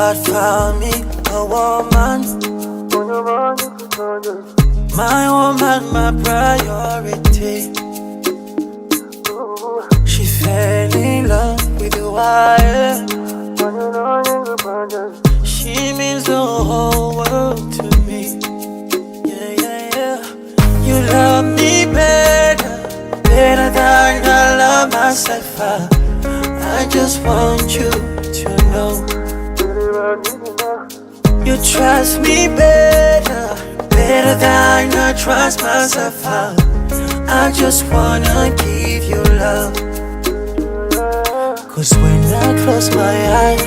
God found me a woman. My woman, my priority. She fell in love with the wire. She means the whole world to me. Yeah, yeah, yeah. You love me better than I love myself. I just want you to know. You trust me better than I trust myself. I just wanna give you love. Cause when I close my eyes,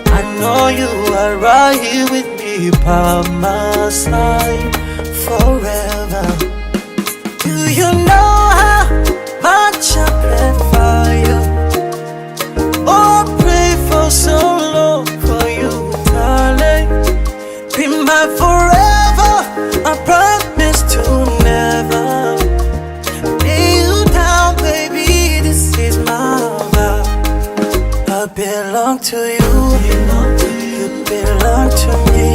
I know you are right here with me by my side forever. Do you know how much I plan for you? Oh, I pray for so long for you, darling. Be my forever, I promise to never lay you down, baby, this is my vow. I belong to you, you belong to me.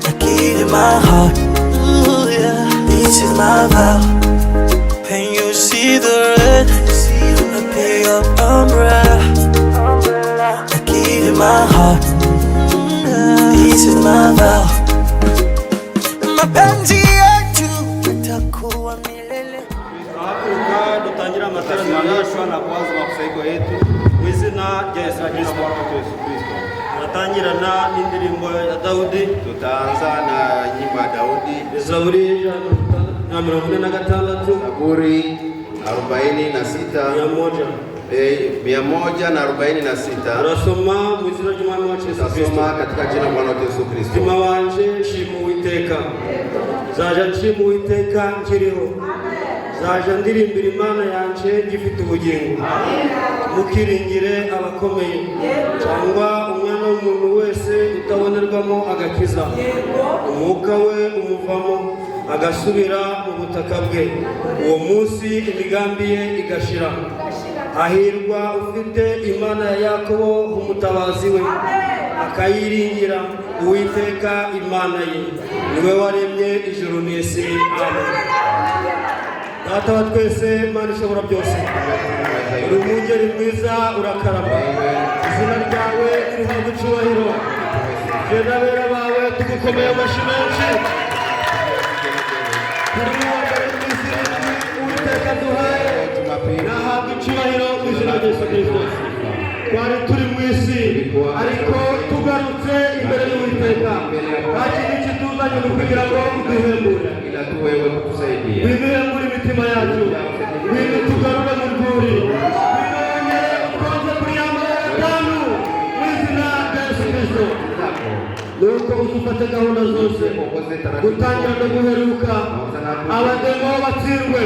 I give you my heart, ooh, yeah. This is my vow. When you see the red, I be your umbrella. I give you my heart, this is my vow. Mapenzi yetu yatakuwa milele. Hakuruka dutangira amateraniro yacu na kuanza makusanyiko yetu mu izina rya Yesu Kristo. Natangirana n'indirimbo ya Dawudi. Tutaanza na nyimbo ya Daudi. Zaburi ya 46. Zaburi 46. 146. Turasoma mu izina ry'Umwami wacu Yesu Kristo. Turasoma katika jina la Bwana Yesu Kristo. Mutima wanje shima Uwiteka. Zaja nshima Uwiteka nkiriho. Zaja ndirimbira Imana yanje ngifite ubugingo. Mukiringire abakomeye cyangwa umwana w'umuntu wese utabonerwamo agakiza. Umwuka we umuvamo agasubira mu butaka bwe. Uwo munsi imigambi ye igashira. Hahirwa ufite Imana ya Yakobo umutabazi we, akayiringira Uwiteka Imana ye, niwe waremye ijuru n'isi. Amen. Data wa twese, Imana ishobora byose, uri umwungeri mwiza urakarama. Izina ryawe rihabwa icyubahiro. Je n'abera bawe tugukomeye amashyi menshi. Turi uwa mbere mu isi, Uwiteka duhaye nahabwa icyubahiro mu izina rya Yesu Kristo. Twari turi mu isi ariko tugarutse imbere y'Uwiteka. Kandi ikituzanye ni ukugira ngo uduhembure. Widuhembure imitima yacu, tugarure mu rwuri, wongere ukoze kuri ya gatanu mu izina rya Yesu Kristo. Nuko udufate gahunda zose gutangira no guheruka, abademo batsirwe,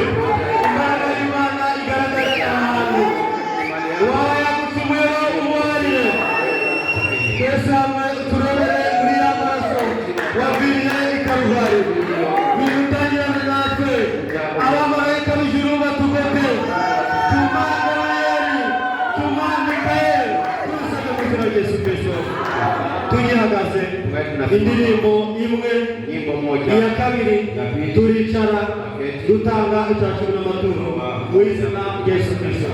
Imana y'Imana igaragare ahantu. Uwawe yagucumuyeho umubarire, twese hamwe turorere muri ya maraso waviriye i Karuvali. Witangirane natwe, abamarayika b'ijuru batugote, tuma Gabrieli, tuma Mikayeli, turusaga mu izina rya Yesu Kristo. Tugihagaze indirimbo imwe iya kabiri turicara dutanga icya cumi n'amaturo mu izina rya Yesu Kristo.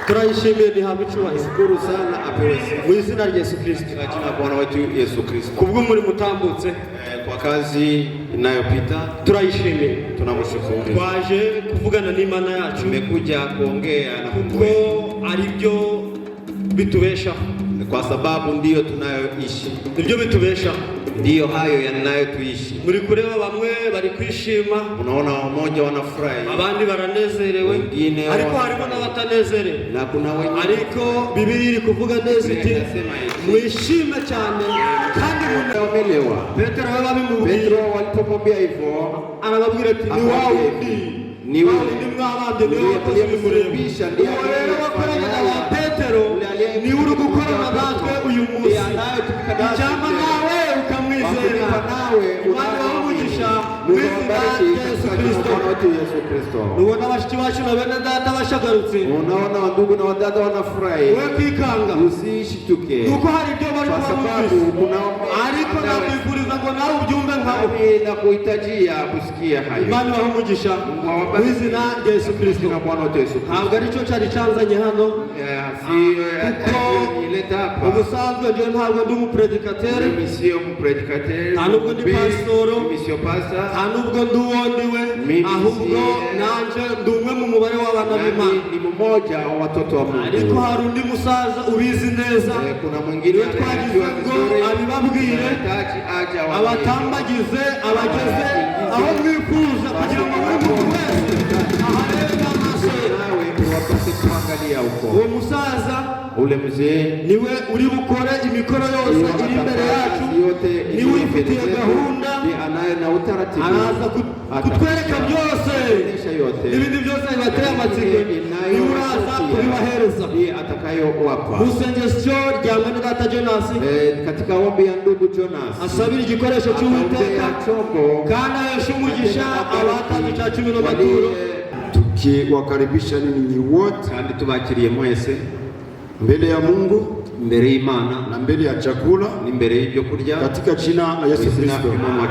turayishimiye nihabwe icyubahiro. Shukuru sana apewe sifa. Mu izina rya Yesu Kristo. Katika jina la Bwana wetu Yesu Kristo. Kubw'umurimo utambutse Kwa kazi inayopita turayishimiye. tunamshukuru. Twaje kuvugana n'Imana yacu. Tumekuja kuongea na Mungu Kuko ari byo bitubeshaho. kwa sababu ndiyo tunayoishi. Nibyo bitubeshaho. Ndiyo hayo yanayotuishi. Muri kureba bamwe bari kwishima, Unaona wamoja wanafurahi, abandi baranezerewe, wengine ariko harimo n'abatanezerewe. na kuna wengine Ariko Bibiliya iri kuvuga neza iti mwishime cyane kandi wamelewa. Petero we babimubwiye, Petro walipomwambia hivyo arababwira ati ni wawe ni wewe ni mwabande ni wawe uliyemsulubisha, ndiye rero wakorana na Petero ni uri gukorana natwe uyu munsi, ijambo nawe ukamwizera nawe Imana umugisha mu izina rya Yesu Kristo. Nubona bashiki bacu na bene data bashagarutse, Unaona wandugu na wadada wanafurahi, we kwikanga usishituke nuko hari ibyo bari kwa sababu kumvise, kuna ariko nakwifuriza ngo nawe ubyumve nkabo. na kuhitajia kusikia hayo. Imana ibahe umugisha mu izina rya Yesu Kristo. Ntabwo ari cyo cyari cyanzanye hano, ubusanzwe njyewe ntabwo ndi umupredikatere, nta nubwo ndi pasitoro, nta nubwo ndi uwo ndiwe, ahubwo nanjye ndi umwe mu mubare w'abana b'Imana. Ni mmoja wa watoto wa Mungu. Ariko hari undi musaza ubizi neza, Kuna mwingine iyo twagize ngo abibabwire, abatambagize, abageze aho mwifuza kugira ngo buri muntu wese aharebe amaso ye. wapate kuangalia huko. Uwo musaza Ule mzee niwe uri bukore imikoro yose iri imbere yacu, niwe uyifitiye gahunda, anaye na utaratibu, araza kutwereka byose, ibindi byose bibateye amatsiko, niwe uraza kubibahereza. atakayowapa Mu isengesho rya mwene data Jonas, katika ombi ya ndugu Jonas, asabira igikoresho cy'Uwiteka kandi ahesha umugisha abatanze icya cumi n'amaturo. Tukiwakaribisha ninyi wote kandi tubakiriye mwese mbele ya Mungu, mbere y'Imana na mbele ya chakula ni mbere y'ibyo kurya, katika jina la Yesu Kristo.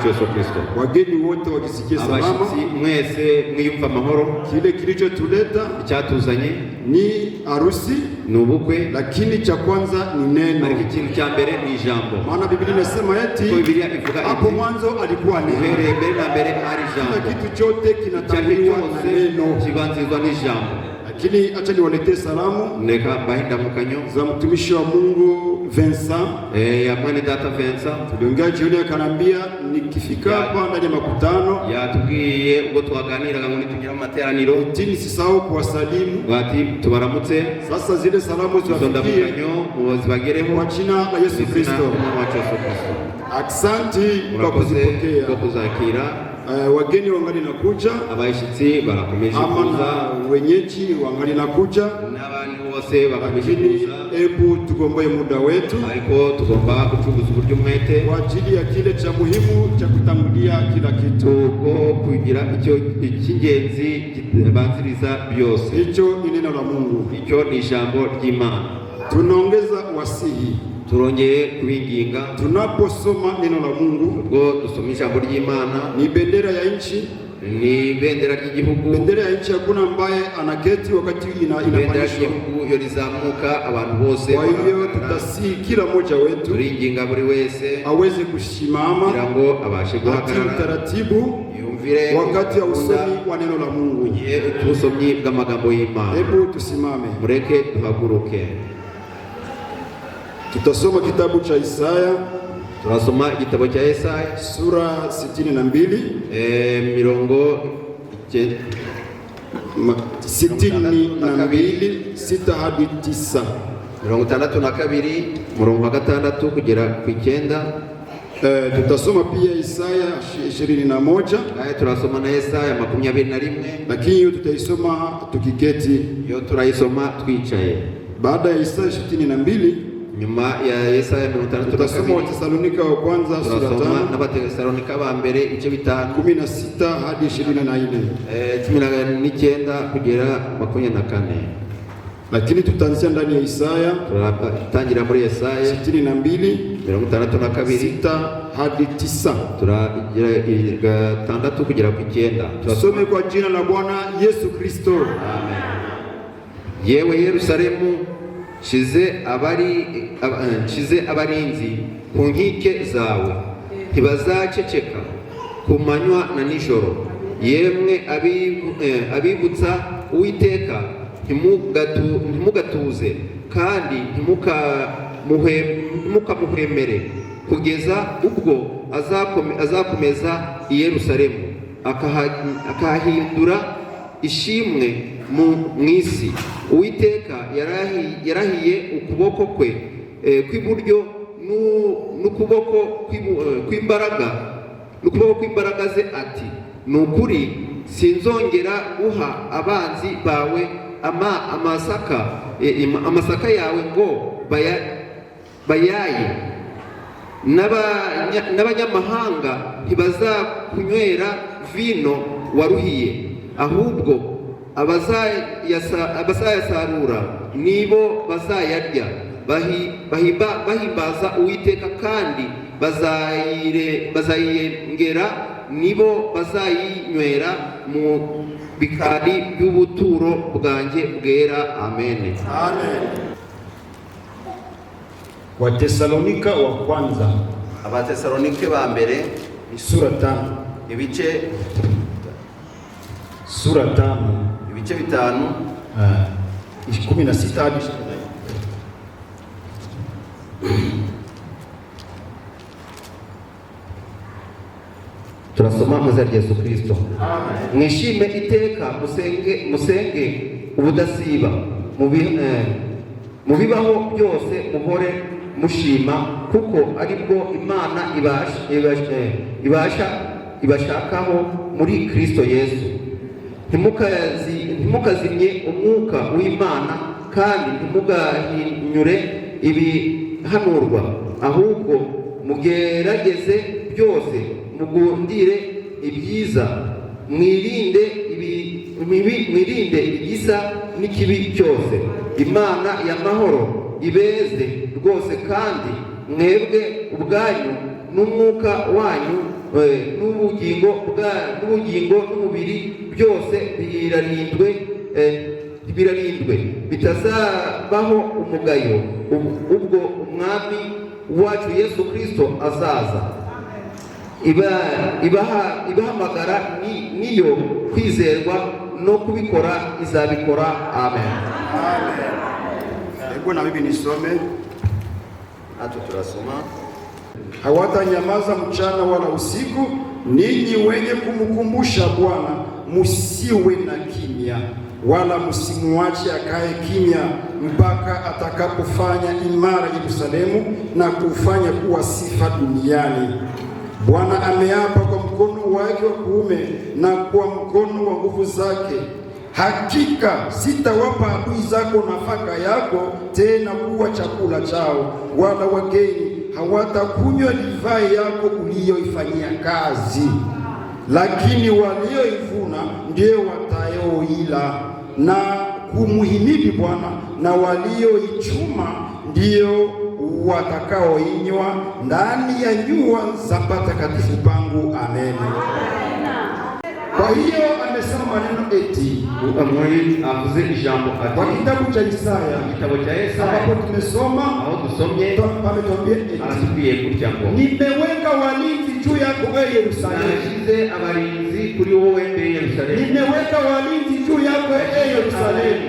Yesu Kristo. Wageni wote wajisikie salama. Abashitsi mwese mwiyumva amahoro. Kile kilichotuleta icyatuzanye ni harusi, ni ubukwe, lakini cha kwanza ni neno. ariko ikintu cya mbere ni ijambo. Maana Biblia inasema eti Biblia ivuga hapo mwanzo alikuwa neno. mbere na mbere ari ijambo. Kila kitu chote kinatanguliwa na neno, kibanzirizwa n'ijambo. lakini acha niwaletee salamu Ndeka bahinda mukanyo za mtumishi wa Mungu Vincent. ya mwene data Vincent. Tuliongea jioni akanambia nikifika hapa ndani ya makutano yatubwiye ubwo twaganiraga ngo nitugira amateraniro tini sisahau kuwasalimu. bati tubaramutse. Sasa zile salamu ziwafikie zibagereho kwa jina la Yesu Kristo. Aksanti kwa kuzipokea. kwa kuzakira. Wageni wangali nakuja, abashitsi barakomeje kuza, wenyeji wangali nakuja, n'abantu bose bakameje kuza. Hebu tugomboe muda wetu, ariko tugomba gucuruza uburyo umwete kwa ajili ya kile cha muhimu cha kutangulia kila kitu, ubwo kugira icyo cy'ingenzi kibanziriza byose. Hicho ni neno la Mungu, icyo ni ijambo ry'Imana. Tunaongeza wasihi, turongeye kubinginga, tunaposoma neno la Mungu, ubwo dusoma ijambo ry'Imana, ni bendera ya nchi, ni bendera ry'igihugu. Bendera ya nchi hakuna ambaye anaketi wakati inapandishwa, yo rizamuka abantu bose. Kwa hiyo tutasihi kila mmoja wetu turinginga buri wese aweze kushimama kugira ngo abashe guhagarara taratibu yumvire wakati ya usomi wa neno la Mungu. Usomyi bw'amagambo y'Imana. Hebu tusimame, mureke duhaguruke. Tutasoma kitabu cha Isaya. Tunasoma igitabo cha Isaya sura 62 mirongo 62 6 hadi 9. 62 murongo wa 6 kugera ku 9. Tutasoma pia Isaya 21. Tunasoma na Isaya 21, lakini hiyo tutaisoma tukiketi. Hiyo turaisoma twicaye. Baada ya Isaya 62 nyuma ya Isaya 62 tutasoma Watesalonika wa kwanza sura 5 na Watesalonika ba mbere ibice 5 16 hadi 24. 19 kugera 24. Lakini tutaanzia ndani ya Isaya, tutatangira muri Isaya 62 6 hadi 9. Turagira 6 kugera ku 9. Tusome kwa jina la Bwana Yesu Kristo. Amen. yewe Yerusalemu nshize abarinzi ku nkike zawe, ntibazaceceka ku manywa na nijoro. Yemwe abibutsa Uwiteka, ntimugatuze kandi ntimukamuhwemere, kugeza ubwo azakomeza i Yerusalemu akahahindura ishimwe mu isi. Uwiteka yarahiye ukuboko kwe kw'iburyo n'ukuboko kw'imbaraga ze ati, nukuri sinzongera guha abanzi bawe amasaka yawe ngo bayaye, n'abanyamahanga ntibazakunywera vino waruhiye, ahubwo abazayasarura nibo bazayarya. Bahimbaza Uwiteka kandi bazayengera, nibo bazayinywera mu bikari by'ubuturo bwanjye bwera. Amen. Watesalonika wa kwanza, Abatesalonike ba mbere sura 5, ibice 5 16 hadi 20. Turasoma mu izina rya Yesu Kristo. Mwishime iteka, musenge ubudasiba, mu bibaho byose muhore mushima, kuko aribwo Imana ibashakaho muri Kristo Yesu. Ntimukazimye umwuka w'Imana, kandi ntimugahinyure ibihanurwa, ahubwo mugerageze byose, mugundire ibyiza, mwirinde igisa n'ikibi cyose. Imana y'amahoro ibeze rwose, kandi mwebwe ubwanyu n'umwuka wanyu n'ubugingo n'umubiri byose birarindwe bitazabaho umugayo ubwo umwami wacu Yesu Kristo azaza. Ibahamagara niyo kwizerwa no kubikora izabikora. Amen. Hebu na mimi nisome. Hata turasoma. Hawatanyamaza mchana wala usiku, ninyi wenye kumkumbusha Bwana, musiwe na kimya, wala msimuache akae kimya, mpaka atakapofanya imara Yerusalemu na kufanya kuwa sifa duniani. Bwana ameapa kwa mkono wake wa kuume na kwa mkono wa nguvu zake, hakika sitawapa adui zako nafaka yako tena kuwa chakula chao, wala wageni hawatakunywa divai yako uliyoifanyia kazi. Lakini walioivuna ndio watayoila na kumuhimidi Bwana, na walioichuma ndio watakaoinywa ndani ya nyua za patakatifu pangu. Amen. Kwa hiyo amesema maneno eti avuze ijambo ati kwa kitabu cha Isaya, ambapo tumesoma pametuambia eti arasubiye kurya ngo nimeweka walinzi juu yako wewe Yerusalemu, nashize abarinzi kuri wowe Yerusalemu, nimeweka walinzi juu yako wewe Yerusalemu.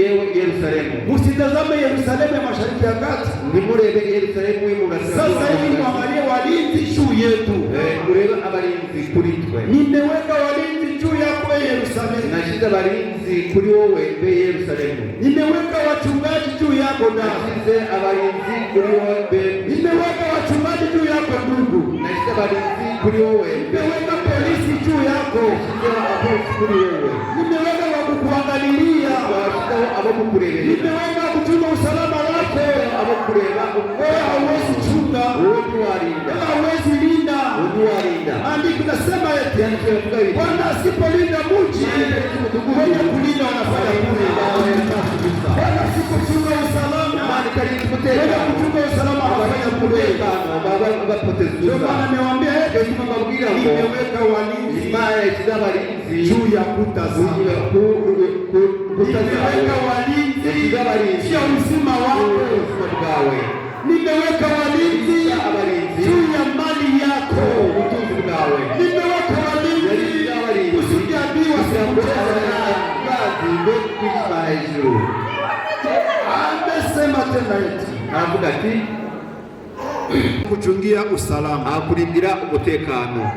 Yewe Yerusalemu, msitazame Yerusalemu ya mashariki ya kati, nimurebe Yerusalemu y'umurasirazuba. Sasa hivi muangalie walinzi juu yetu, murebe abarinzi kuri twe. Nimeweka walinzi juu yako wewe Yerusalemu, nashize abarinzi kuri wowe Yerusalemu. Nimeweka wachungaji juu yako ndani, nashize abarinzi kuri wowe. Nimeweka wachungaji juu yako ndugu, nashize abarinzi kuri wowe. Nimeweka polisi juu yako, nashize abapolisi kuri wowe. Nimeweka wakukuangalilia, nimeweka kuchunga usalama wako. Wewe hauwezi chunga, hauwezi linda. Andiko nasema eti Bwana asipolinda mji, wenye kulinda wanafanya bure. Bwana asipochunga usalama, wenye kuchunga usalama wanafanya bure. Ndio maana nimewaambia nimeweka walinzi juu ya kuta zako. nimeweka walinzi juu ya uzima wako, nimeweka walinzi juu ya mali yako, nimeweka walinzi kusudi adui wasikucheze. Amesema tena eti avuga ati kuchungia usalama, akurindira umutekano,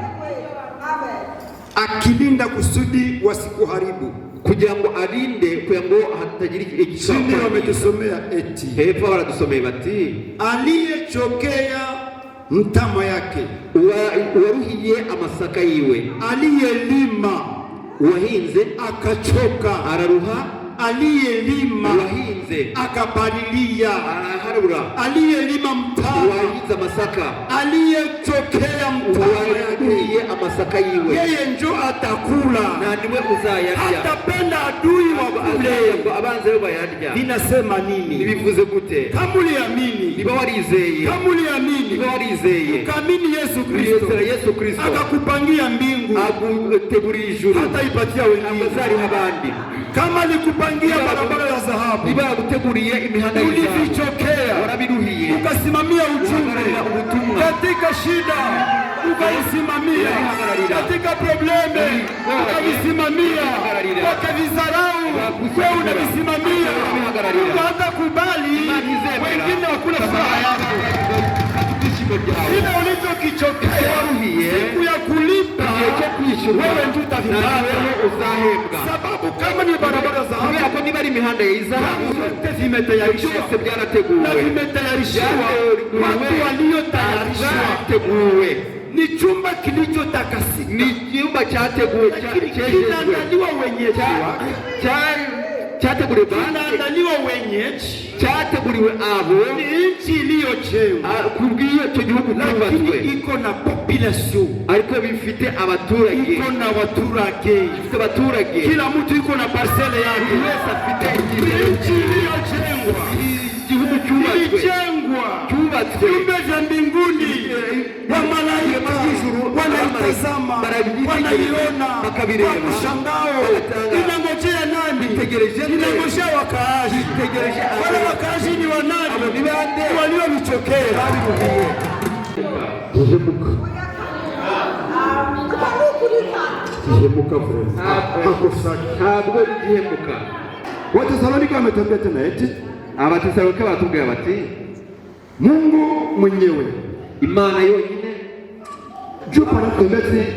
akilinda kusudi wasikuharibu, kugira ngo arinde kugira ngo hatagira igishaka. Wametusomea eti hepfo baradusomeye bati aliyechokea mtama yake, uwaruhiye amasaka yiwe, aliyelima uwahinze akachoka araruha, aliyelima uwahinze akapalilia araharura, aliyelima mtama uwahinze amasaka, aliyechokea mtama uwaruhiye amasaka yiwe, yeye njo atakula na ndiwe uzayarya, atapenda adui wakule, abanze bo bayarya. Ninasema nini? Nibivuze gute? Kama uliamini, niba warizeye, kama uliamini, niba warizeye, ukaamini Yesu Kristo, akakupangia mbingu, agutegurira ijuru, hataipatia wengine, amazariha abandi. Kama alikupangia barabara ya dhahabu, niba yaguteguriye imihanda y'ijuru, ulivichokea, warabiruhiye, ukasimamia ujumbe katika shida, ukaisimamia katika probleme, ukaisimamia wakavizarau, wewe unavisimamia, hata kubali wengine wakula furaha yako. Kile ulichokichokea siku ya kulipa wewe ndio utavipata, sababu kama ni barabara za hapo, niba ari imihanda y'izahabu vimetayarishwa, byose byarateguwe, na vimetayarishwa watu waliotayarisha. Ni chumba kilichotakasika, ni chumba cyateguwe, kinaandaliwa wenyeji, cyateguriwe kinaandaliwa wenyeji, cyateguriwe abo, ni nchi iliyochengwa kubwiyo cyo gihugu cyubatswe, iko na population, ariko bifite abaturage, iko na abaturage, bifite abaturage, kila mtu iko na parcelle yake, wese afite nchi iliyochengwa, igihugu cyubatswe, viumbe vya mbinguni wa malaika wanaitazama, wanaiona kwa mshangao. Inangojea nani? Inangojea wakaaji. Wale wakaaji ni wanani? Waliovichokea. Kihemuka ntabwo gihemuka. Wathesalonike wametambia tena eti, Abathesalonike batubwira bati Mungu mwenyewe, Imana yonyine, juu panatambia eti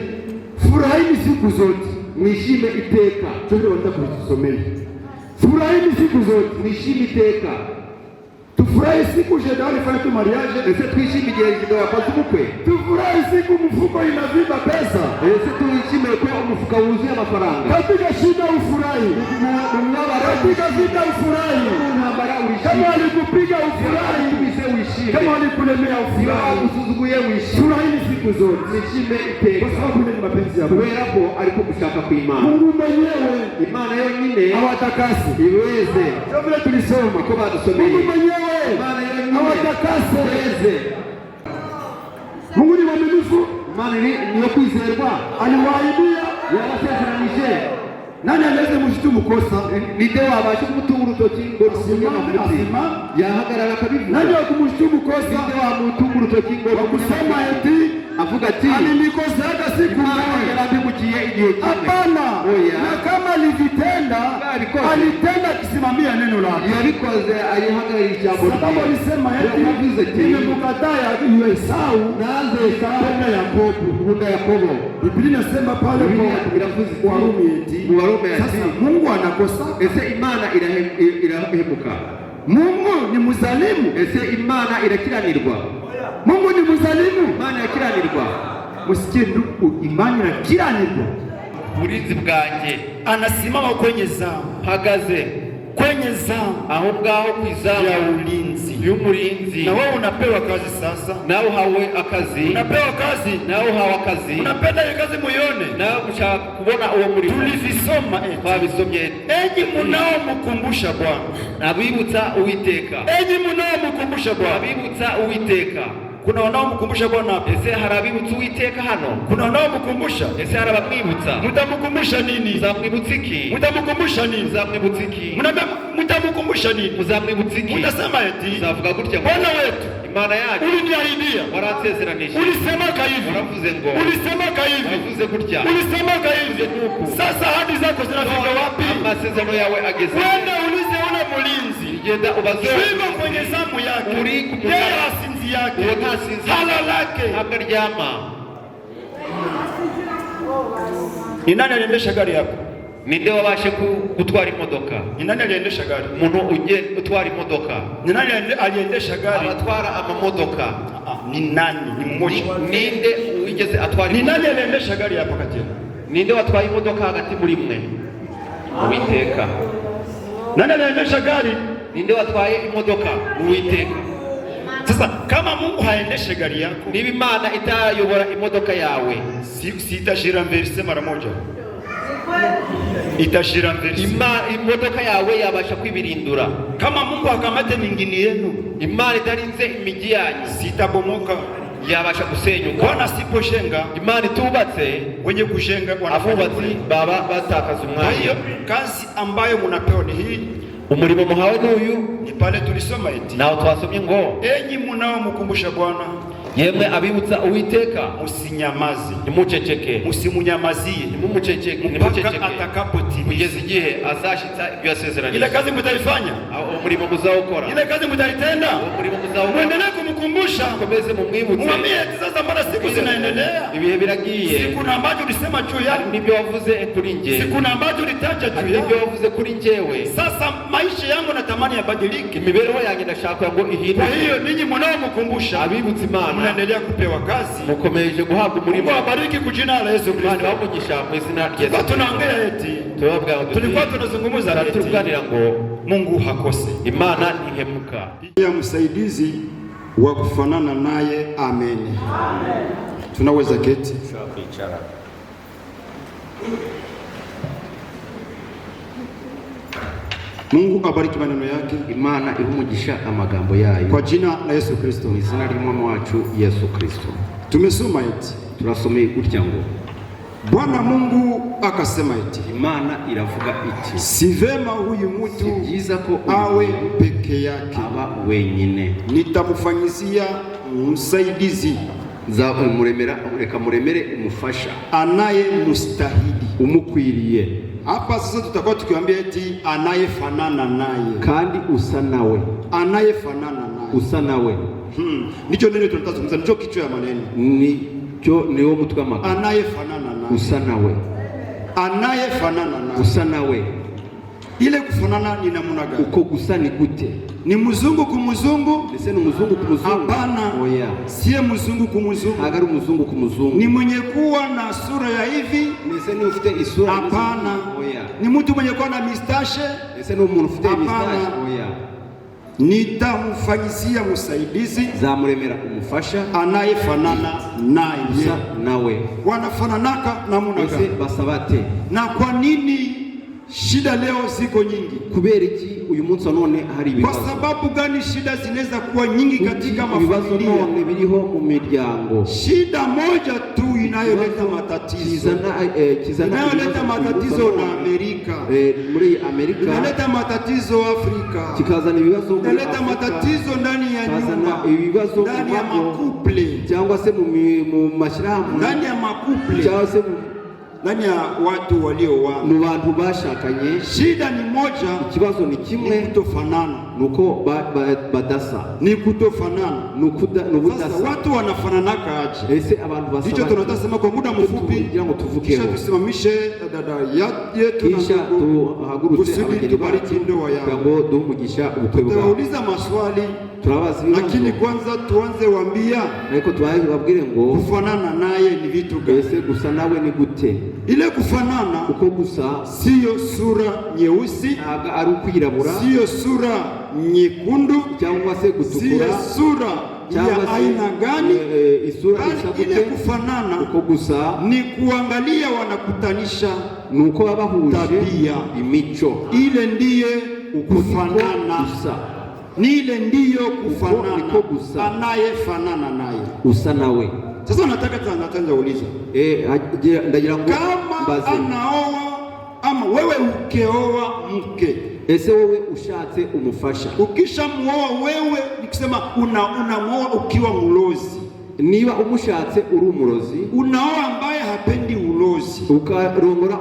furahini siku zote, mwishime iteka. Twende wanataka kutusomea, furahini siku zote, mwishime iteka. Tufurahi siku jedali fanya tu mariage, ese twishime igihe kidogo wakoze ubukwe. Tufurahi siku mfuko inaviba pesa, ese twishime ko umufuka wuzuye amafaranga. Katika shida ufurahi, katika vita ufurahi, kama alikupiga ufurahi, kama alikulemea ufurahi, usuzuguye wishime. Furahini siku zote, mwishime iteka, kwa sababu ni mapenzi ya Mungu. Kubera ko ariko gushaka kw'Imana. Mungu mwenyewe, Imana yonyine awatakasi, iweze, kama vile tulisoma ko badusomeye, Mungu mwenyewe awatakase. Mungu ni mwaminifu, Imana ni kwizerwa, aliwaahidia, yabasezeranije. Nani anaweza mshitumu kosa? Ninde wabasha kumutunga urutoki ngo rusimye amafuti, yahagarara akabivuga. Nani wakumshitumu kosa? Ninde wamutunga urutoki ngo kusema eti avuga ati alinikoseaga siku moja, yarambimukiye igihe kimwe? Hapana, na kama alivitenda, alitenda akisimamia neno lake, yabikoze alihagarara ijambo rye. Sababu alisema eti nimemkataa Esau naanze kupenda Yakobo, nkunda Yakobo. Biblia inasema pale kwa Warumi eti, sasa Mungu anakosa? Ese Imana irahemuka? Mungu ni mzalimu? Ese Imana irakiranirwa? Mungu ni mzalimu? Imana irakiranirwa? Musikie ndugu, Imana irakiranirwa. Uburinzi bwanjye anasimama kwenye zamu, hagaze kwenye zamu, aho ngaho ku izamu ya ulinzi, y'umurinzi. Na wewe unapewa kazi sasa, nawe uhawe akazi, unapewa kazi, nawe uhawe akazi, unapenda ile kazi muyone, nawe ushaka kubona uwo murimo. Tulivisoma twabisomye. Enyi munaomkumbusha Bwana, abibutsa Uwiteka. Enyi munaomkumbusha Bwana, abibutsa Uwiteka Kuna wanaomkumbusha Bwana hapa. Ese harabibutsa Uwiteka hano? Kuna wanaomkumbusha. Ese harabamwibutsa? Mutamkumbusha nini? Muzamwibutsa iki? Mutamkumbusha nini? Muzamwibutsa iki? Mutamkumbusha nini? Muzamwibutsa iki? Mutasema eti muzavuga gutya ngo Bwana wetu Imana yacu uliniahidia, waransezeranije, ulisema hivi, waravuze ngo, ulisema hivi, wavuze gutya, ulisema hivi. Sasa ahadi zako zinafika wapi? Amasezerano yawe ageze. Wenda ulize ule mlinzi, genda ubaze sima kwenye zamu yake, yeye asinzi yake, hala lake akaryama. Ni nani aliendesha gari yako? Ninde wabashe gutwara imodoka? Ni nani aliendesha gari? Umuntu utwara imodoka. Ni nani aliendesha gari? Abatwara amamodoka. Ni nani? Ni mmoja. Ninde wigeze atwara? Ni nani aliendesha gari hapa kati? Ninde watwaye imodoka hagati muri mwe? Uwiteka. Nani aliendesha gari? Ninde watwaye imodoka? Uwiteka. Sasa kama Mungu haendeshe gari yako, niba Imana itayobora imodoka yawe, si itashira verse mara moja. Itashira verse. Imodoka yawe yabasha kwibirindura. Kama Mungu akamate mingini yenu, Imana itarinze imiji yanyu, sitabomoka, yabasha gusenyuka. Bwana siposhenga, Imana itubatse, wenye kushenga abubatsi baba batakaza umwanya. Hiyo kazi ambayo munapewa ni hii. Umurimo muhawe n'uyu, ni pale tulisoma eti, naho twasomye ngo, enyi munao mukumbusha Bwana, yemwe abibutsa Uwiteka, musinyamazi, nimuceceke, musimunyamazie, nimuceceke, mpaka atakapotimia, kugeza igihe azashitsa ibyo yasezeranije. Ile kazi mutaifanya, umurimo muzawukora, ile kazi mutaitenda, umurimo muzawukora, muendelee kumkumbusha, komeze mumwibutse, mwambie sasa mbona siku zinaendelea, ibihe biragiye, siku na ambacho ulisema juu yako, nibyo wavuze kuri nje, siku na ambacho ulitaja juu yako, nibyo wavuze kuri njewe. Sasa maisha yangu natamani yabadilike, imibereho yanjye ndashaka ngo ihinduke. Kwa hiyo ninyi mnao mkumbusha, abibutsa Imana, mnaendelea kupewa kazi, mukomeje guhabwa umurimo. Mungu abariki kwa jina la Yesu Kristo. Imana wamugisha mu izina rya Yesu. Tunaongea eti, tulikuwa tunazungumza eti, tuganira ngo Mungu hakose, Imana ihemuka. Ya msaidizi wa kufanana naye. Amen. Tunaweza keti. Mungu abariki maneno yake. Imana ihumugisha amagambo yayo. Kwa jina la Yesu Kristo. Mu izina ry'umwami wacu Yesu Kristo. Tumesoma eti, turasomye gutya ngo, Bwana Mungu akasema eti, Imana iravuga iti, si vema huyu mtu byiza ko awe peke yake, aba wenyine, nitamfanyizia msaidizi, reka muremere umufasha, anaye mustahili, umukwiriye. Hapa sasa tutakuwa tukiambia eti anayefanana naye, kandi usa nawe, anayefanana naye, usa nawe. Nicho neno tunatazungumza, nicho kichwa ya maneno, niwo mutwe w'amagambo. Anayefanana naye, usa nawe, anayefanana naye, usa nawe. Ile kufanana ni namna gani? Uko gusa ni gute? Ni muzungu kumuzungu? Ese ni muzungu kumuzungu? Hapana. Oya. Siye muzungu kumuzungu. Hagari muzungu kumuzungu. Ni mwenye kuwa na sura ya hivi? Ese ni ufite isura? Hapana. Oya. Ni mtu mwenye kuwa na mistashe? Ese ni umuntu ufite mistashe? Oya. Nitamfanyizia msaidizi, zamuremera umufasha, anayefanana naye. Nawe wanafananaka namna gani? Basabate. Na kwa nini shida leo ziko nyingi? Kubera iki uyu munsi none hari ibibazo? Kwa sababu gani shida zinaweza kuwa nyingi katika mafamilia? None biriho mu miryango. Shida moja tu inayoleta matatizo, inayoleta matatizo na Amerika, muri Amerika, inaleta matatizo Afrika, kikazana ibibazo muri Afrika, inaleta matatizo ndani ya nyumba, ibibazo ndani ya makuple, cyangwa se mu mashirahamwe, ndani ya makuple, cyangwa se ndani ya watu walioana, mu bantu bashakanye. Shida ni moja, ikibazo ni kimwe, ni kutofanana, nuko badasa, ni kutofanana, nubudasa. Sasa watu wanafananaka aje? Ese abantu basaba, hicho tunatasema kwa muda mfupi, kugira ngo tuvuge, kisha tusimamishe dada yetu, kisha tuhagurutse abageni bariki ndoa yao, ngo duhumugisha ubukwe bwabo. Tutauliza maswali, lakini kwanza tuanze waambia, ariko twababwire ngo kufanana naye ni vitu gani? Ese gusa nawe ni gute? Ile kufanana, uko gusa sio sura nyeusi, ari ukwirabura, sio sura nyekundu, cyangwa se gutukura, sio sura ya aina gani? Isura isabute. Ile kufanana, uko gusa ni kuangalia wanakutanisha, nuko babahuje tabia, imico. ile ndiye kufanana. ni ile ndiyo kufanana, niko gusa, anayefanana naye usa nawe. Sasa nataka tena uliza ndagira ngo kama anaoa ama wewe ukeoa mke, ese wowe ushatse umufasha, ukishamuoa wewe nikisema unamuoa ukiwa mulozi, niba umushatse uri umurozi, unaoa ambaye hapendi ulozi, ukarongora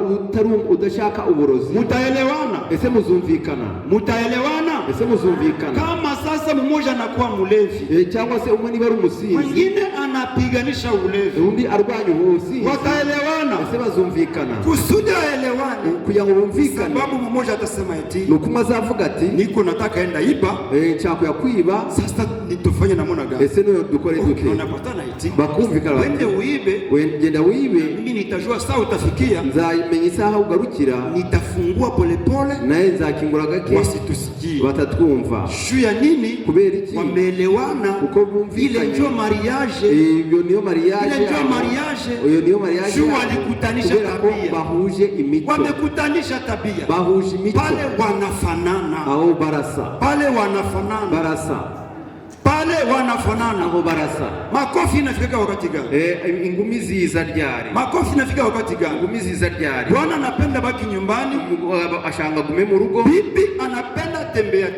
udashaka uburozi, mutaelewana? Ese muzumvikana? Mutaelewana? Ese muzumvikana? Kama sasa mmoja anakuwa mulevi, cyangwa se umwe niba ari umusinzi, mwingine anapiganisha ulevi, undi arwanya ubusinzi, wataelewana? Ese bazumvikana? Kusudi aelewane, kugira ngo bumvikane, sababu mmoja atasema eti nuko azavuga ati niko nataka enda iba, cyako yakwiba, sasa nitofanye namuna gani? Ese no dukore dute? Bakumvikana, wende uibe, genda wibe, mimi nitajua saa utafikia, nzamenya isaha ugarukira, nitafungua polepole, naye nzakingura gake, wasitusikie, batatwumva. Shu ya nini? Kubera iki? Wameelewana, uko bumvikanye, ile ndio mariage, iyo niyo mariage, ile ndio mariage, iyo niyo mariage. Shu walikutanisha tabia, bahuje imico, wamekutanisha tabia, bahuje imico, pale wanafanana, aho barasa, pale wanafanana, barasa, pale wanafanana, aho barasa. Makofi inafika wakati gani? Ingumi ziza ryari? Makofi inafika wakati gani? Ingumi ziza ryari? Bwana anapenda baki nyumbani, ashanga gume mu rugo. Bibi anapenda tembea,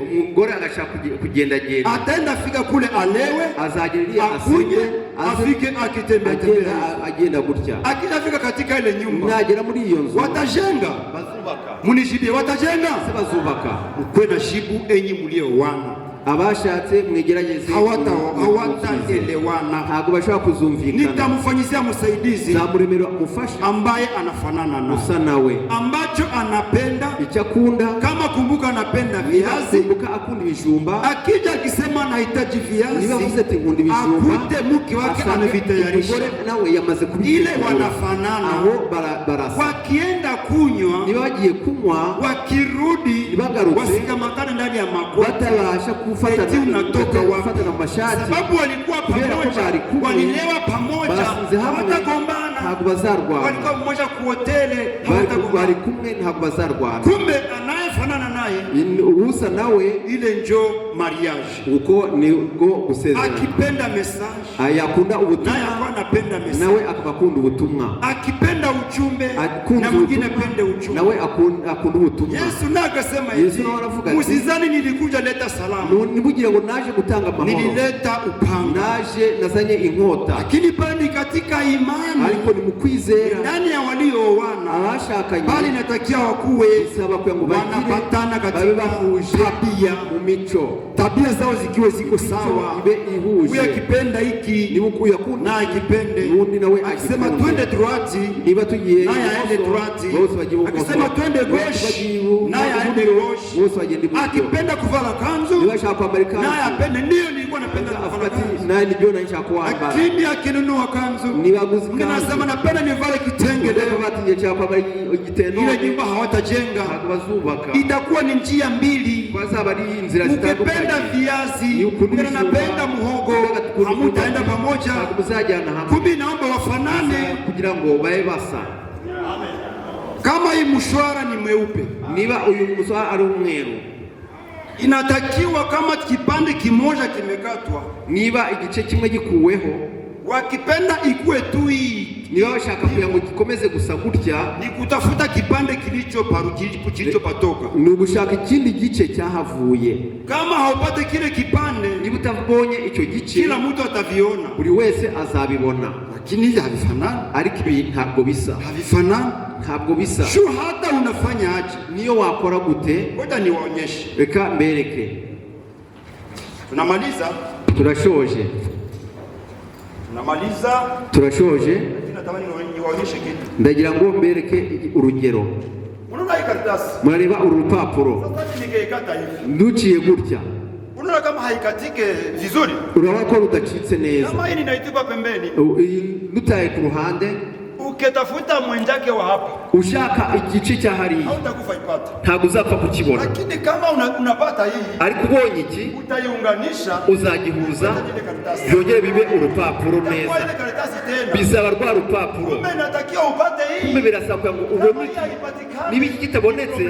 umugore agashaka kugenda. Ataenda fika kule alewe, azageria akunye, afike akitembea, agenda gutya. Akitafika katika ile nyumba, nagera muri iyo nzu, watajenga, bazubaka. Munijibie, watajenga, bazubaka. Ukwe na shibu enyi mulio wana, abashatse mwegerageze, hawataelewana, ntabwo bashobora kuzumvikana. Nitamufanyizia msaidizi, zamuremera mufasha ambaye anafanana na usa nawe, ambacho anapenda, icyakunda. Kama kumbuka anapenda viazi, kumbuka akunda ibijumba, akija akisema anahitaji viazi, niba vuze ati nkunda ibijumba, akute mke wake anavitayarisha, nawe yamaze kubikora, ile wanafanana. aho barasa. Wakienda kunywa, niba bagiye kunywa, wakirudi bagarutse, wasikamatane ndani ya makoti, batabasha kufatana, unatoka wapi? na mashati, sababu walikuwa pamoja, walilewa pamoja, hawatagombana, ntabwo bazarwana. Walikuwa mmoja ku hoteli, bari kumwe, ntabwo bazarwana. Kumbe anayefanana naye, usa nawe, ile njo mariage, uko ni go gusezerana. Akipenda message, yakunda ubutumwa, naye anapenda message, nawe akabakunda ubutumwa. Akipenda ujumbe, na mwingine apende ujumbe, nawe akunda ubutumwa. Yesu nakasema hivi, musizani nilikuja leta salamu, nibugire ngo naje gutanga amahoro, nilileta upanga, naje nazanye inkota. Lakini bali katika imani, ariko ni mukwizera, ndani ya walioana, abashakanye, bali natakia wakuwe saba kwa ngo wanapatana katika tabia, mu mico, tabia zao zikiwe ziko sawa, ibe ihuje. Uya kipenda hiki ni muku yakunda, na akipende nundi nawe akisema twende droite, niba tugiye naye aende droite, bose bagiye, akisema twende gauche, naye aende gauche, bose bagenda iburyo. Akipenda kuvala kanzu, niba shaka kwambara kanzu, naye apende, ndio nilikuwa napenda kuvala kanzu, naye ndio naisha kwambara. Akini akinunua kanzu, niba guzi kanzu, nasema napenda nivale kitenge leo, batinye cha kwambara igiteno, ile nyumba hawatajenga, bazubaka, itakuwa ni njia mbili, kwa sababu ari inzira zitandukanye. Ukipenda viazi, unapenda muhogo, hamutaenda pamoja, kumbe naomba wafanane kugira ngo bae basa. Kama hii mshwara ni mweupe, niba uyu mshwara ari umweru, inatakiwa kama kipande kimoja kimekatwa, niba igice kimwe gikuweho, wakipenda ikuwe tu hii, niba bashaka kugira ngo gikomeze gusa gutya, ni kutafuta kipande kilichopatoka, ni ugushaka ikindi gice cyahavuye. Kama haupate kile kipande, niba utabonye icyo gice, kila mtu ataviona, buri wese azabibona, lakini havifanani. Ariko ibi ntabwo bisa, havifanani, ntabwo bisa. Shu hata unafanya aje, niyo wakora gute, ngoja niwaonyeshe, reka mbereke. Tunamaliza, turashoje, turashoje. Ndagira ngo mbereke urugero. Murareba uru rupapuro, nduciye gutya, unaona kama haikatike vizuri, urabona ko rudacitse neza. Kama hii ninaitupa pembeni, ndutaye ku ruhande, ukitafuta mwenzake wa hapa ushaka igice cya hariya hautakufa ipata, ntabwo uzapfa kukibona, lakini kama unapata hii ariko ubonye iki utaiunganisha, uzagihuza byongere bibe urupapuro neza, bizaba rwa rupapuro. kumbe natakiwa upate hii, kumbe birasabwa ngo ubone niba iki kitabonetse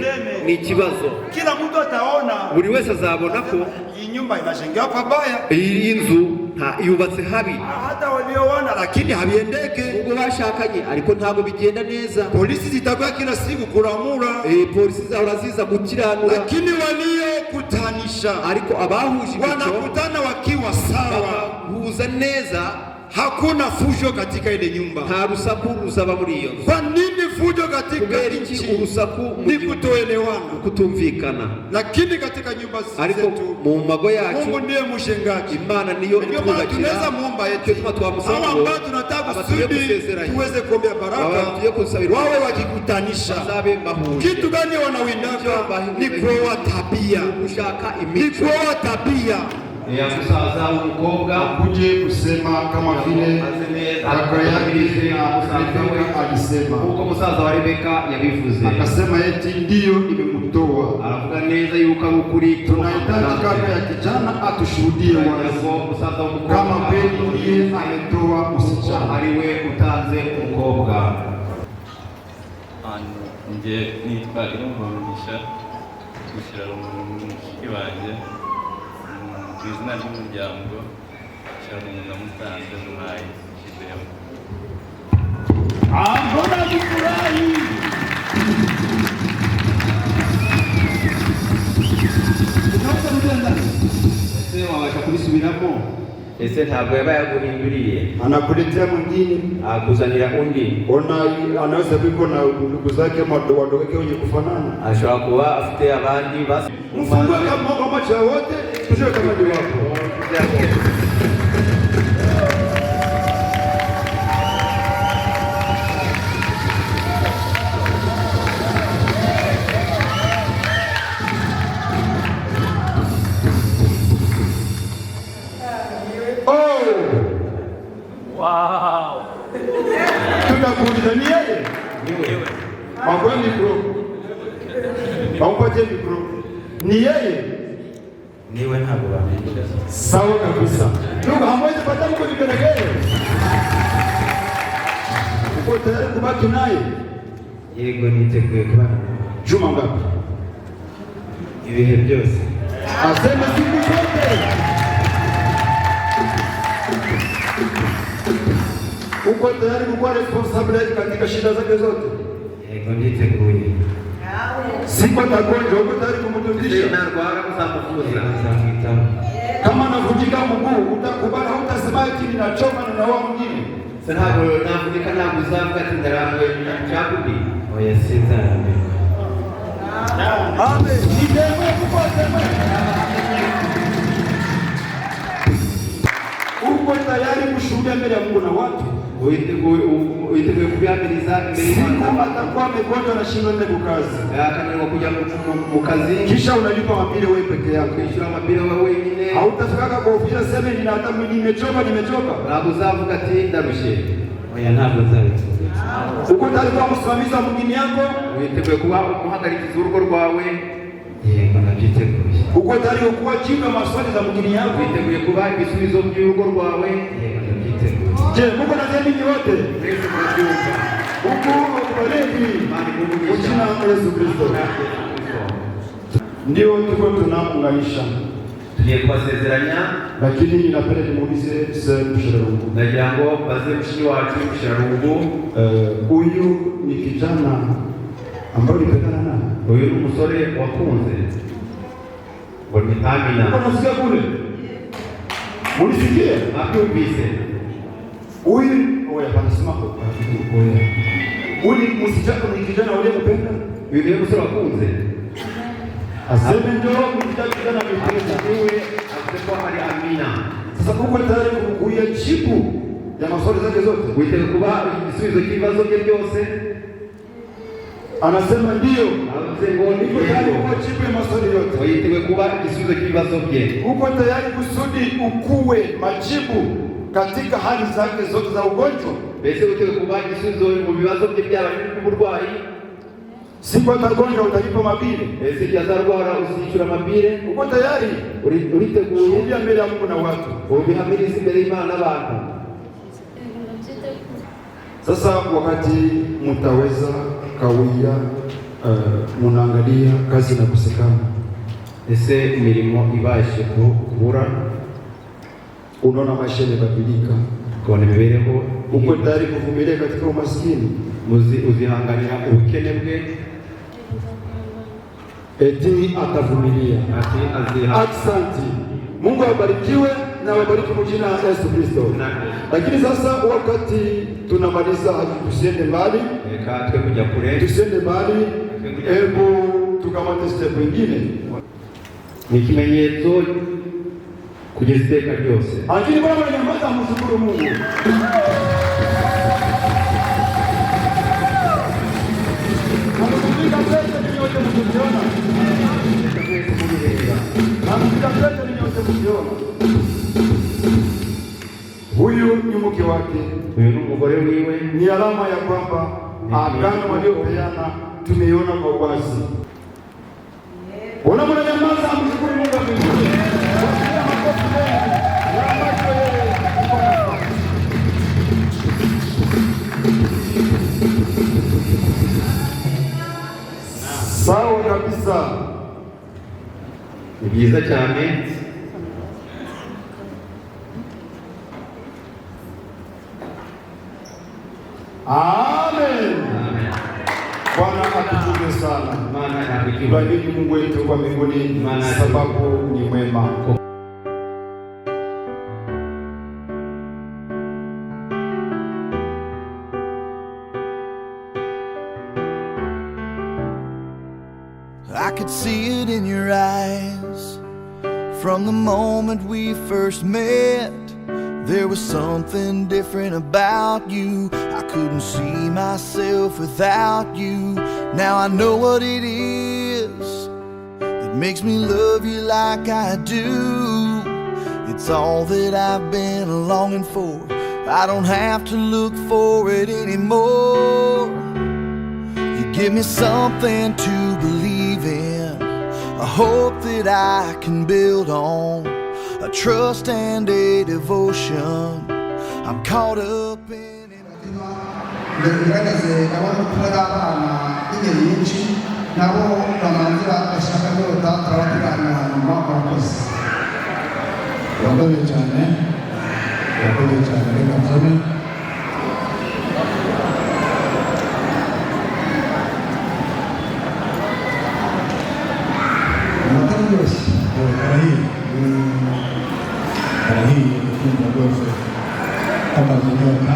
ni ikibazo. kila mtu ataona, buri wese azabona ko hii nyumba inajengewa pabaya, iyi nzu yubatse habi, hata walioona lakini habiendeke, ubwo bashakanye ariko ntabwo bigenda neza. polisi zitakuwa kila siku kuramura, polisi zahora ziza gukiranura, lakini waliokutanisha ariko abahuje wanakutana wakiwa sawa, huza neza, hakuna fujo katika ile nyumba. nta rusaku ruzaba muri iyo nzu. Kwa nini fujo katika iki urusaku ni kutoelewana, kutumvikana? lakini katika nyumba zetu mu mago yacu Mungu ndiye mshengaji, Imana niyo itubakira. tunaweza muomba yetu twamusaba hao ambao tunataka kusudi tuweze kuombea baraka, wawe wakikutanisha. Kitu gani wanawindaka? Ni kwa tabia, kushaka ni kwa tabia ya musaza w'umukobwa kuje kusema kama vile kaka yake Rebeka alisema, uko musaza wa Rebeka yabivuze, akasema eti ndiyo nimemtoa. Aravuga neza yuko ari ukuri. Tunahitaji kaka ya kijana atushuhudie kama kweli ndiye ametoa msichana, ariwe utanze umukobwa. Nje nitwa Irumugisha gushyira umushiki wanjye ku izina ry'umuryango Sharon na Musanze Muhayi Kideo. Mbona mfurahi? Ese wabasha kubisubiramo? Ese ntabwo yabaye aguhinduriye, Anakuletea mwingine, akuzanira undi. Anaweza kuwa na ndugu zake wadogo wake wenye kufanana, ashobora kuba afite abandi basi. Mfungue kama macho wote, tuseme kama ni wako. Wow. Tunakuuliza ni yeye? Mambo mikro. Pamoja mikro. Ni yeye? Niwe ntabwo bamenye. Sawa kabisa. Ndugu hamwezi pata mko nipelekee. Uko tayari kubaki naye? Yego niteguye kubana. Juma ngapi? Ibihe byose. Aseme siku zote. Uko tayari kuwa responsible katika shida zake zote? Yego niteguye. Siku atagonjwa, uko tayari kumtungisha? Narwara kuzakufuza nzamwitaho. Kama anavunjika mguu, utakubali utasema eti ninachoma na naua mwingine? Ntabwo navunjika ntabwo uzavuga ati ndaramwe cyakudi. Oya sinzaramwe. Amen. Nideme kuposema. Uko tayari kushuhudia mbele ya Mungu na watu? Uitiguye kubyamiriza imbere y'Imana. Atakuwa amegonjwa na shindwa nne kukazi. Akananirwa kujya mu kazi. Kisha unalipa mabili wewe peke yako. Kwishyura mabili wewe wenyine. Hautafika kwa ofisi sema ni hata nimechoka. Ntabwo uzavuga ati ndarushye. Oya ntabwo nzabitsinda. Uko tayari kuba msimamizi wa mwingine yako? Witeguye kuba umuhagarikiza urugo rwawe? Yego ndabyiteguye. Uko tayari kuba jibu ya maswali za mwingine yako? Witeguye kuba ibisubizo by'urugo rwawe? Yego ndabyiteguye. Je, Mungu anasema nini wote? Yesu murabyumva. Uko ubariki. Jina la Yesu Kristo. Ndio tuko tunaunganisha. Tugiye kubasezeranya, lakini ninapenda nimuulize Mshirarungu. Nagira ngo baze mushiki wacu Mshirarungu. Huyu ni kijana ambaye nipendana naye. Huyu ni umusore wakunze. Boni Amina. Unasikia kule? Mulisikia? Akumvise. Huyu oya panasema kwa oya. Huyu msichana ni kijana wale mpenda? Yule umusore wakunze. Aseme ndio kijana mpenda. Wewe asema ali Amina. Sasa uko tayari kukuya jibu ya maswali zake zote? Witeguye kuba ibisubizo by'ibibazo bye byose? Anasema ndio. Anasema niko tayari kuwa jibu ya maswali yote. Witeguye kuba igisubizo cy'ibibazo bye? Uko tayari kusudi ukuwe majibu katika hali zake zote za ugonjwa. Mbese uteke kuba igisubizo mu bibazo bye byaba n'uburwayi. Siku atagonjwa utalipa mabile. Mbese cyazarwara uzishyura mabile. Uko tayari? Uriteguye kuja mbele ya Mungu na watu. Ubihamiriza imbere y'Imana n'abantu. Sasa wakati mtaweza kawia munaangalia kazi na kusekana. Ese imirimo ibashe kubura, unaona maisha yanabadilika, kwa imibereho uko tayari kuvumilia katika umaskini, uzihanganira ubukene bwe, eti atavumilia. Asante. Mungu abarikiwe na wabariki mjina la Yesu Kristo. Lakini sasa wakati tunamaliza, tusiende mbali, tusiende mbali, hebu tukamate step nyingine. Ni kimenyetso kugeza iteka ryose. Lakini bwana mnyamaza, mshukuru Mungu. Anakupika pesa ni yote mkiona. Anakupika pesa ni yote mkiona. Huyu ni mke wake, huyu ni mugore wiwe. Ni alama ya kwamba agano waliopeana tumeiona kwa wazi. Ona mnyamaza, mshukuru Mungu mbinguni. Sawa kabisa. Ni byiza cyane. Amen. Bwana atutunze sana. Bariki Mungu wetu kwa mbinguni, sababu ni mwema. I could see it in your eyes from the moment we first met. There was something different about you. I couldn't see myself without you. Now I know what it is that makes me love you like I do. It's all that I've been longing for. I don't have to look for it anymore. You give me something to believe in, a hope that I can build on, a trust and a devotion. I'm caught up in it. Bigaragaze abantu kuba abana ingeri nyinshi nabo bamanzira bashaka ko turabatirana hanyuma bakoze. Yakoze cyane reka nsome. Arahiye kumva rwose amaze inyota.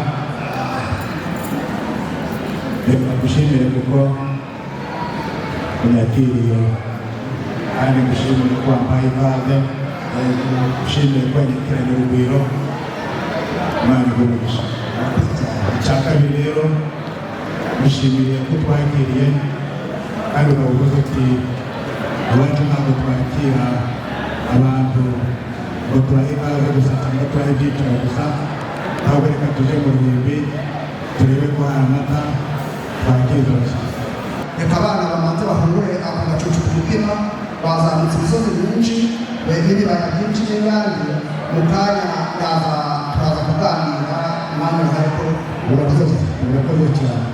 Reka gushimire kuko unyakiriye kandi gushimire ko wampaye ikaze, gushimire ko wanyitiranye urugwiro. Imana igurisha. Icya kabiri rero gushimire ko twakiriye kandi ukavuga uti abacu ntabwo twakira abantu ngo tubahe ikaze gusa cyangwa tubahe ibyiciro gusa, ahubwo reka tuje mu ruhimbi turebe ko hari amata twakizose. Reka abana bamanze bahungure ako gacucu ku mutima, bazamutse imisozi myinshi n'ibibaya byinshi n'ibandi. Mu kanya turaza kuganira impamvu uhari ko urakoze cyane.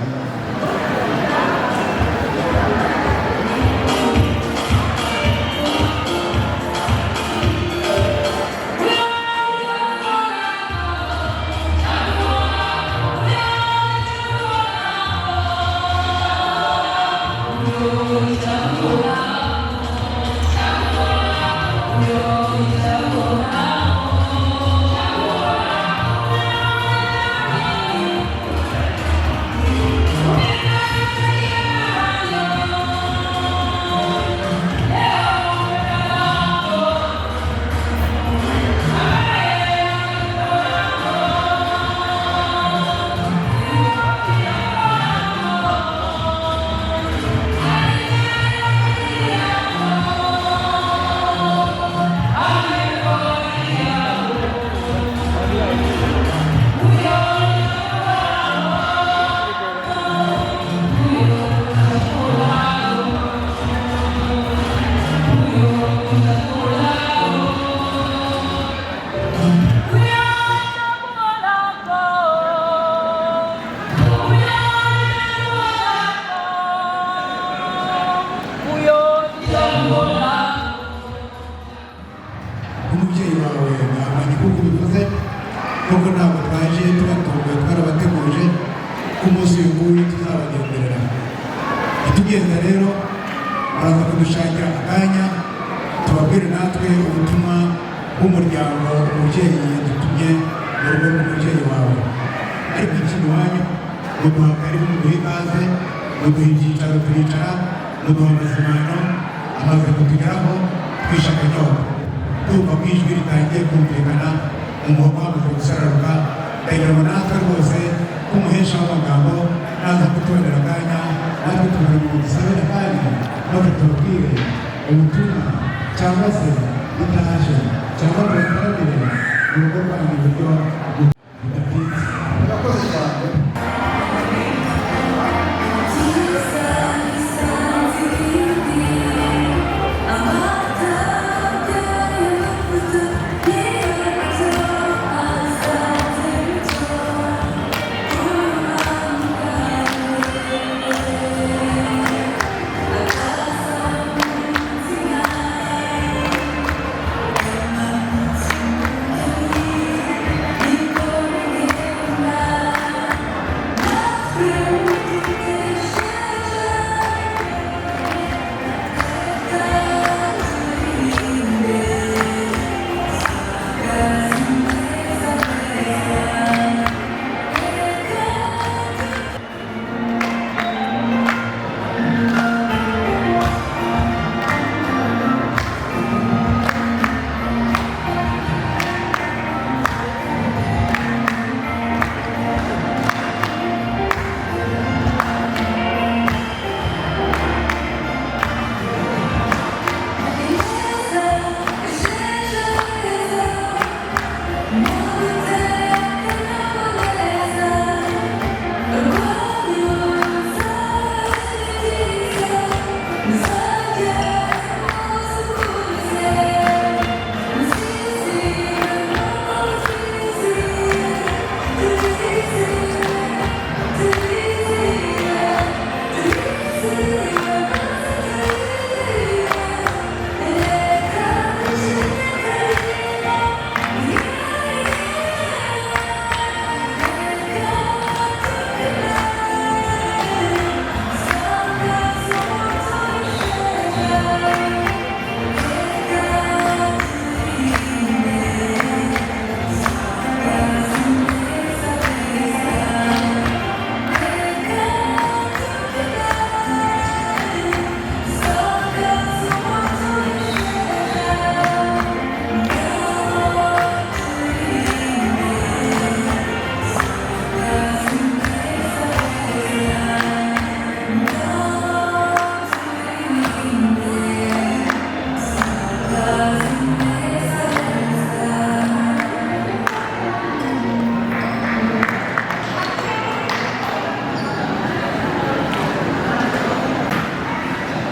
Amen. kuko bivuze nuko ntabwo twaje tubatunguye twarabateguje ku munsi uyu nguyu tuzabagenderera. Itugenda rero muraza kudushakira akanya tubabwire natwe ubutumwa bw'umuryango umubyeyi yadutumye mu rugo rw'umubyeyi wawe. Ariko ikindi wanyu muduha karibu, muduha ikaze, muduha ibyicaro turicara, muduha amazimano amaze kutugeraho twishe akanyota tumva ko ijwi ritangiye kumvikana, umuhogo wamaze gusararuka. Ndagira ngo natwe rwose k'umuhesha w'amagambo naza kutubonera akanya natwe tubona mu dusabire kandi natwe tubabwire ubutumwa cyangwa se itaje cyangwa ngo bitarabire mu rugo rwanyu uburyo budatinze. Murakoze cyane.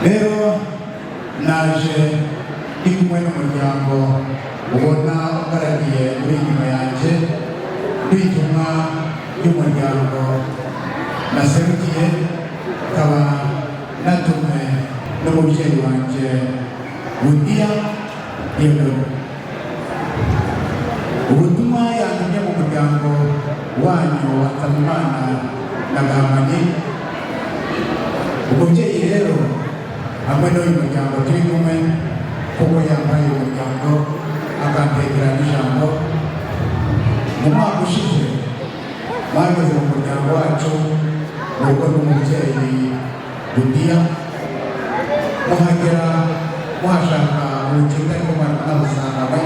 Rero naje ndi kumwe n'umuryango ubona ugaragiye uri inyuma yanjye w'itumwa y'umuryango naserukiye, ukaba natumwe n'umubyeyi wanjye Budiya Yego. Ubutumwa yantumye mu muryango wanyu wa Nsabimana na Gahamani. Umubyeyi rero hamwe n'uyu muryango turi kumwe kuko yambaye umuryango akantegera n'ijambo. Mu mwaka ushize bageze mu muryango wacu mu rugo rw'umubyeyi Budiya, muhagera muhashaka ubucuti ariko mwanabusanganywe,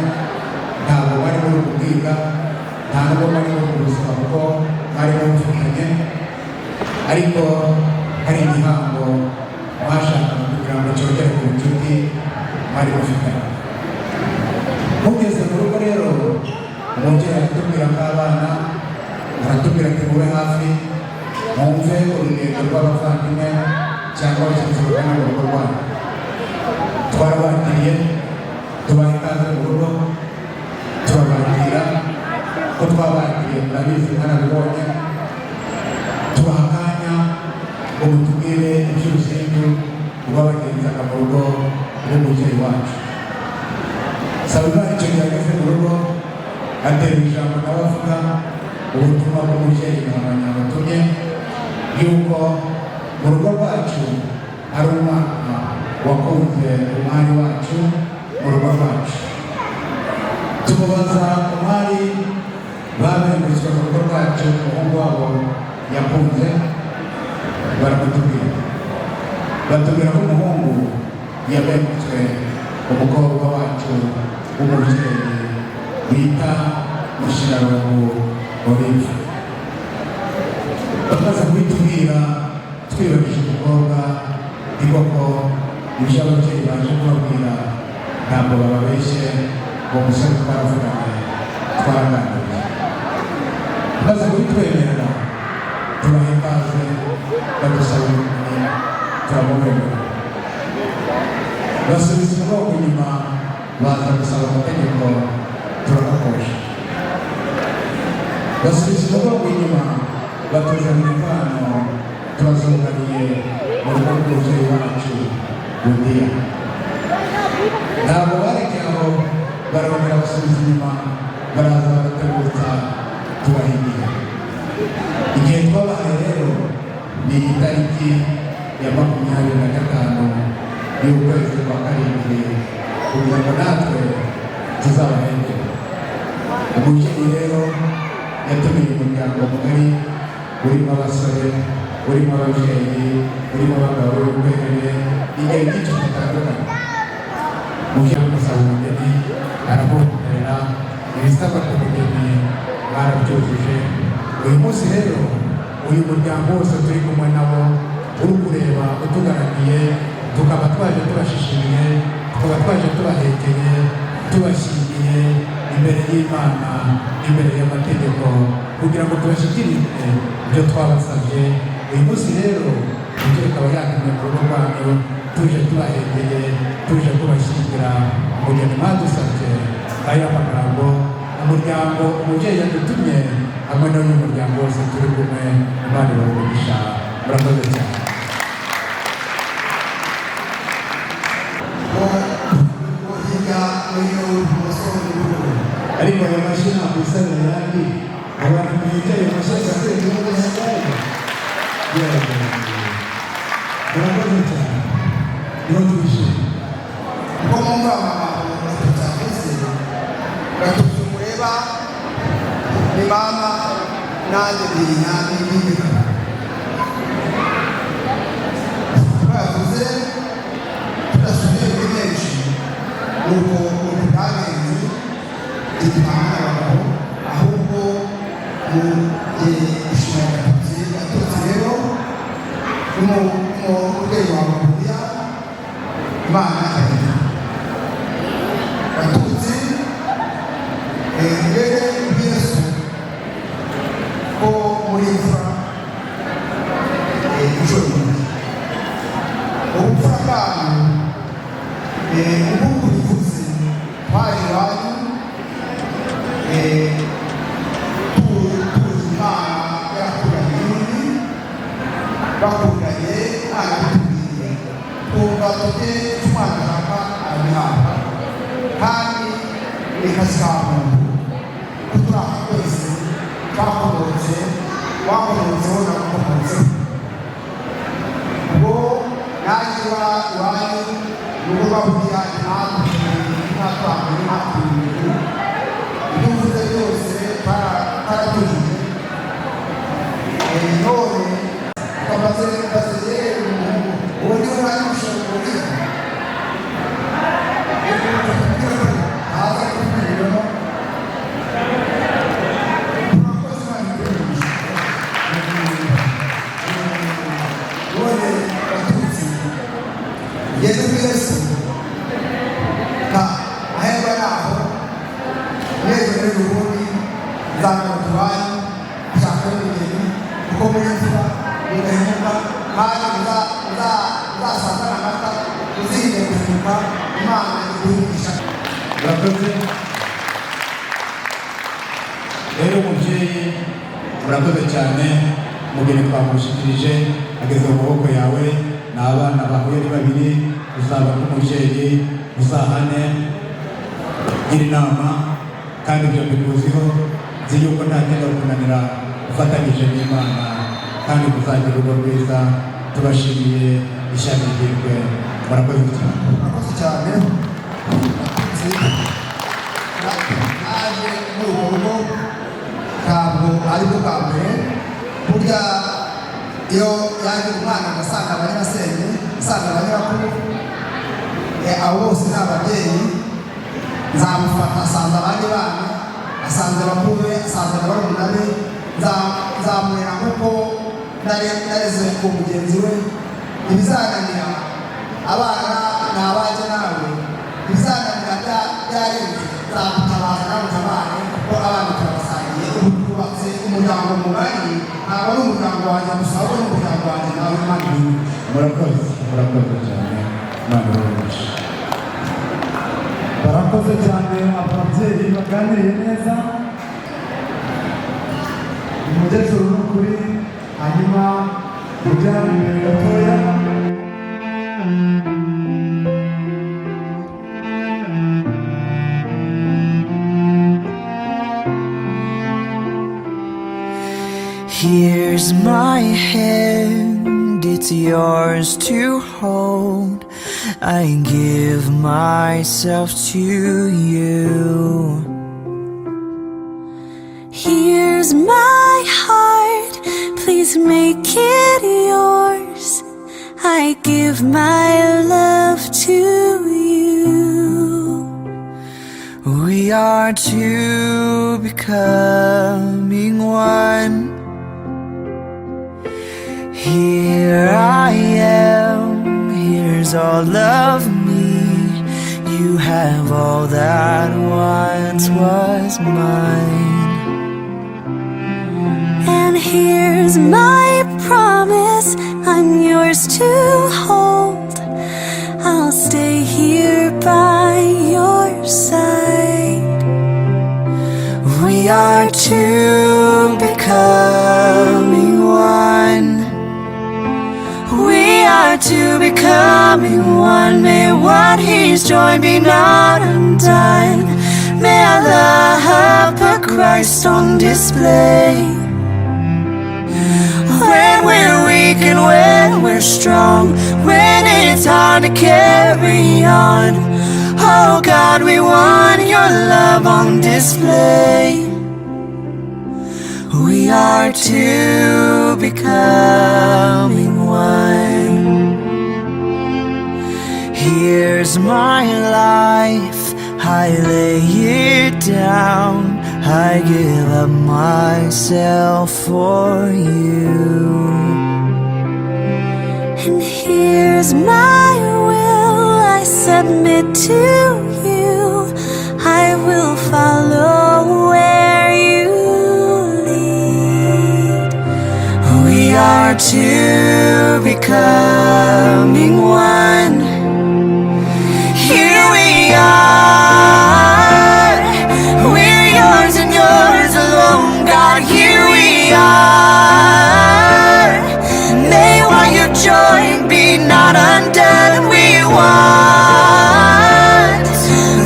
ntabwo bari muri kubwiga, nta nubwo bari muri ubuzima kuko bari bufitanye, ariko hari igihango bashakaga kugira ngo cyongere ku bucuti bari bafitanye. Mugeze mu rugo rero umubyeyi aratubwira nk'abana, aratubwira ati mube hafi mwumve urugendo rw'abavandimwe cyangwa abagenzi bagana mu rugo rwanyu. Twarabakiriye tubaha ikaze mu rugo, turabakira ko twabakiriye murabizi mwarabibonye, tubaha akanya ngo mutubwire iby'uruzindu rw'abagenzaga mu rugo rw'umubyeyi wacu. Nsabimana icyo gihe ageze mu rugo ateruye ijambo nawe avuga ubutumwa bw'umubyeyi abanyabatumye yuko mu rugo rwacu hari umwana wakunze umwari wacu mu rugo rwacu. Tumubaza umwari babemerezwa mu rugo rwacu umuhungu wabo yakunze, baramutubwira batubwira ko umuhungu yabemetswe umukobwa wacu w'umubyeyi bita Mushirarungu Olive. Bamaze kubitubwira twibagije umukobwa igoko ibyo ababyeyi baje kubabwira ntabwo bababeshye, uwo musore twaravuganye twaraganiriye. Maze kubitwemerera turahimbaze badusaba ubumenyi turamubemerera. Basubiza umugongo inyuma baza gusaba amategeko turakakosha. Basubiza umugongo inyuma batuzanira impano turazunganiye mu rugo rw'umubyeyi wacu Budiya. Ntabwo barekeye aho, barongera basubiza inyuma baraza barategutsa tubahigiye. Igihe twabahaye rero ni itariki ya 25 y'ukwezi kwa karindwi kugira ngo natwe tuzabahengere. Umubyeyi rero yatumiye umuryango mugari urimo abasore, urimo ababyeyi, urimo abagabo b'urwerere, ingeri nyinshi zitandukanye. Umubyeyi gusaba umugeni aramukorera ibisabwa ku mugeni barabyujuje. Uyu munsi rero uyu muryango wose turi kumwe nabo uri kureba utugaramiye, tukaba twaje tubashishimiye, tukaba twaje tubahekeye, tubashyingiye imbere y'Imana, imbere y'amategeko, kugira ngo tubashyikirize ibyo twabasabye. Uyu munsi rero ibyo bikaba yatumye ku rugo rwanyu tuje tubahekeye, tuje tubashyingira umugeni mwadusabye. Aya magambo umuryango umubyeyi yadutumye hamwe n'uyu muryango wose turi kumwe, Imana ibahe. Murakoze cyane. Ariko ayo mashyi ntabwo isa n'ayandi, abantu bicaye mu mashyi asanzwe n'ibihugu by'ahandi. Murakoze cyane, niho tubishimiye. Kuko mu mbaraga tutavuze gatutse umureba ni mama nanjye ndinya n'ibindi bavuze tudasubiye kuri benshi nuko ubwagenze igipanga abagabo ahubwo mu ishimira gatutse rero mu rwego rwa Budiya Imana akagira gatutse mbere Yesu ko muri imfura inshuro ubupfura bwanyu ubundi bivuze twaje iwanyu tuzi Imana yakuranye n'undi bakundanye arabitubwiye twumva tujye tumwanashaka arabihabwa kandi ni kazi ka muntu kuturaha twese twakomotse wakomotseho nakomotseho ubwo naje iwanyu nuko bavugira impamvu n'atwambere n'atwambere ibyo mvuze byose taratujije none kamaze uwo niwe wari ushobora haza kubwiramo turakoze none batutsi yesu Yesu ka aheba naho neza rero ubundi nzagaruka ushaka n'ibintu kuko muri nzira bigahinduka kandi uzasazana amata uzinde guhinduka Imana iguhisha. Murakoze. Rero umubyeyi murakoze cyane, umugeni twamushyikirije ageze mu maboko yawe, ni abana bahuye ari babiri, uzaba n'umubyeyi uzahane gira inama kandi ibyo mbikuziho nzi yuko nta kindi kunanira ufatanyije n'Imana kandi kuzagira urugo rwiza. Tubashimiye ishyaka ry'irwe, murakoze cyane. Murakoze cyane. Naje muri urwo rugo ntabwo ari bwo bwa mbere. Burya iyo yaje umwana agasanga abanyirasenge, asanga abanyirakuru, abo bose ni ababyeyi, nzamufata asanze abandi bana, asanze bakuru be, asanze barumuna be, nzamurera nk'uko nareze ku mugenzi we. Ibizananira abana ni abanjye nawe, ibizananira byarenze nzagutabaza nawe utabare, kuko abana turabasangiye. Ubu twubatse umuryango mugari, ntabwo ari umuryango wanjye gusa, ahubwo ni umuryango wanjye nawe Imana inyuma. Murakoze cyane, Imana ibahe. Barakoze cyane ababyeyi baganiriye neza. Umukecuru n'ukuri, hanyuma mujyana imbere gatoya. Here's my hand, it's yours to hold. I give myself to you. Here's my heart, please make it yours. I give my love to you. We are two becoming one. Here I am, here's all of me. You have all that once was mine. And here's my promise, I'm yours to hold. I'll stay here by your side. We are two becoming one. We are two becoming one. May what He's joined be not undone. May our love put Christ on display. When we're weak and when we're strong, when it's hard to carry on, oh God, we want your love on display. We are two becoming one. Here's my life, I lay it down. I give up myself for you. And here's my will, I submit to you. I will follow where you lead. We are two becoming one. Here we are, we're yours and yours alone, God. Here we are. May what you join be not undone. We want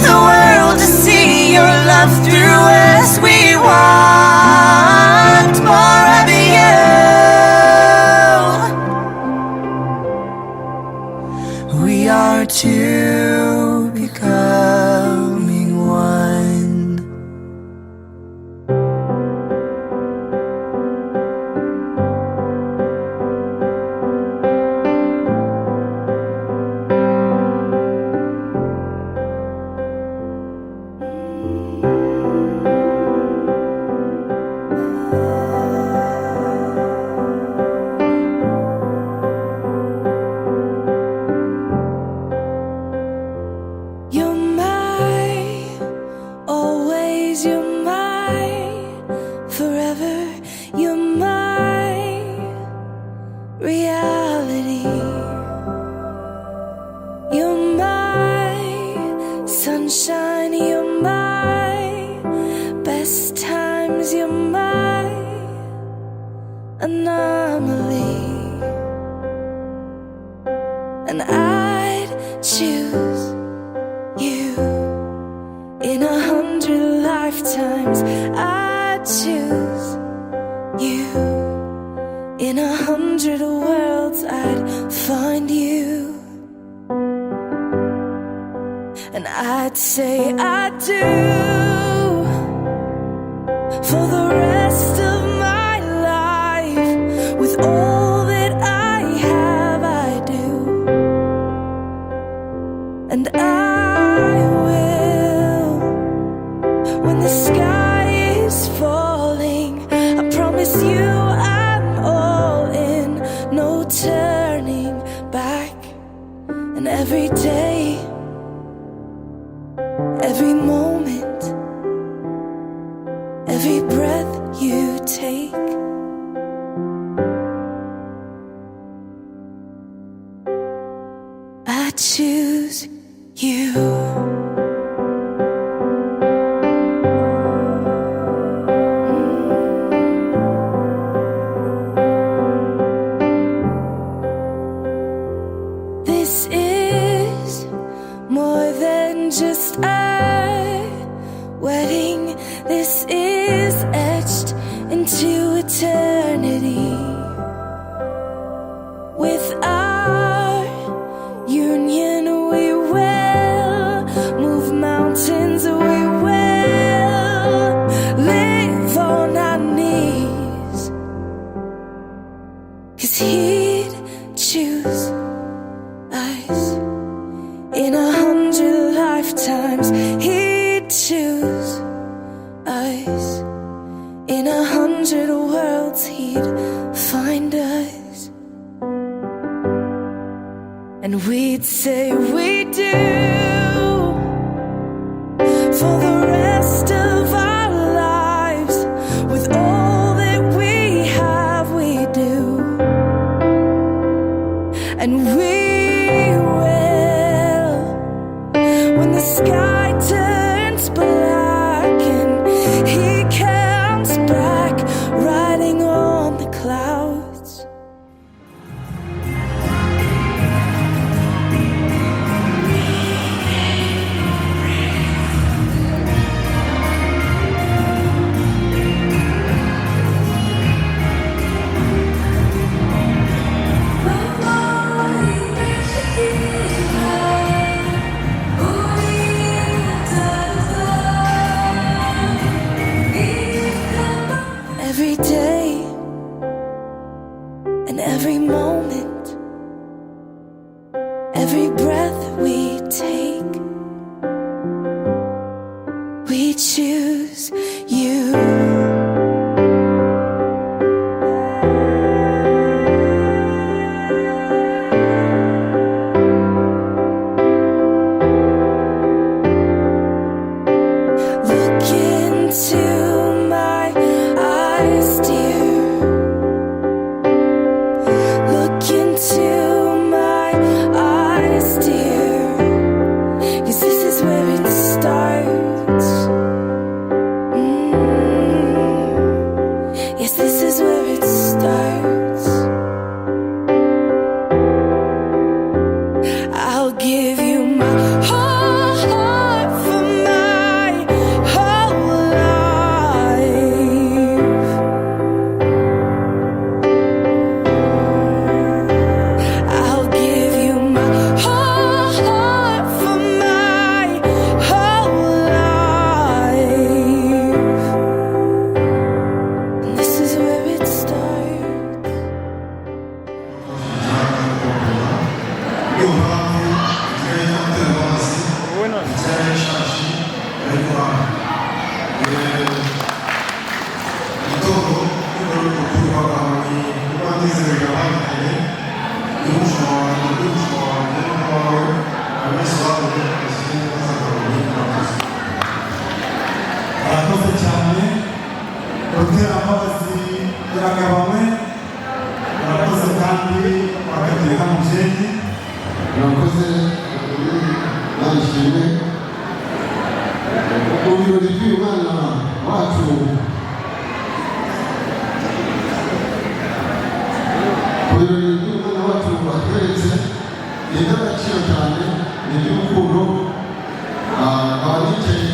the world to see your love through us. We want more of you. We are two becoming one. You're mine, always you're mine, forever you're my reality. You're my sunshine, you're my best times, you're my anomaly. And I'd choose you In 100 lifetimes I'd choose you. In 100 worlds I'd find you. And I'd say I do for the rest of my life. With all that I have, I do. And I will. When the sky is falling, I promise you I'm all in. No turning back. And every day, every moment, every breath you take, I choose you. This is more than just a wedding. This is etched into eternity. With our union we will move mountains, we will live on our knees. 'Cause he'd choose us. In 100 lifetimes he'd choose us. In 100 worlds he'd find us. And we'd say we do for the rest of our lives. With all that we have, we do. And we will. When the sky turns black and he comes back riding on the clouds. Every day and every moment, every breath we take, we choose you. Look into my eyes, dear. Look into my eyes, dear. 'Cause this is where it starts. Yes, this is where it starts. I'll give you my whole heart for my whole life. I'll give you my whole heart for my whole life. And this is where it starts. Arakoze cyane Dr. Amazi Iragabamwe. Arakoze kandi Akategeka Mujeni. Arakoze nashimwe ubirori by'umwana wacu. Ubirori by'umwana wacu watweretse ni iby'agaciro cyane, ni iby'urukundo. Abaricaye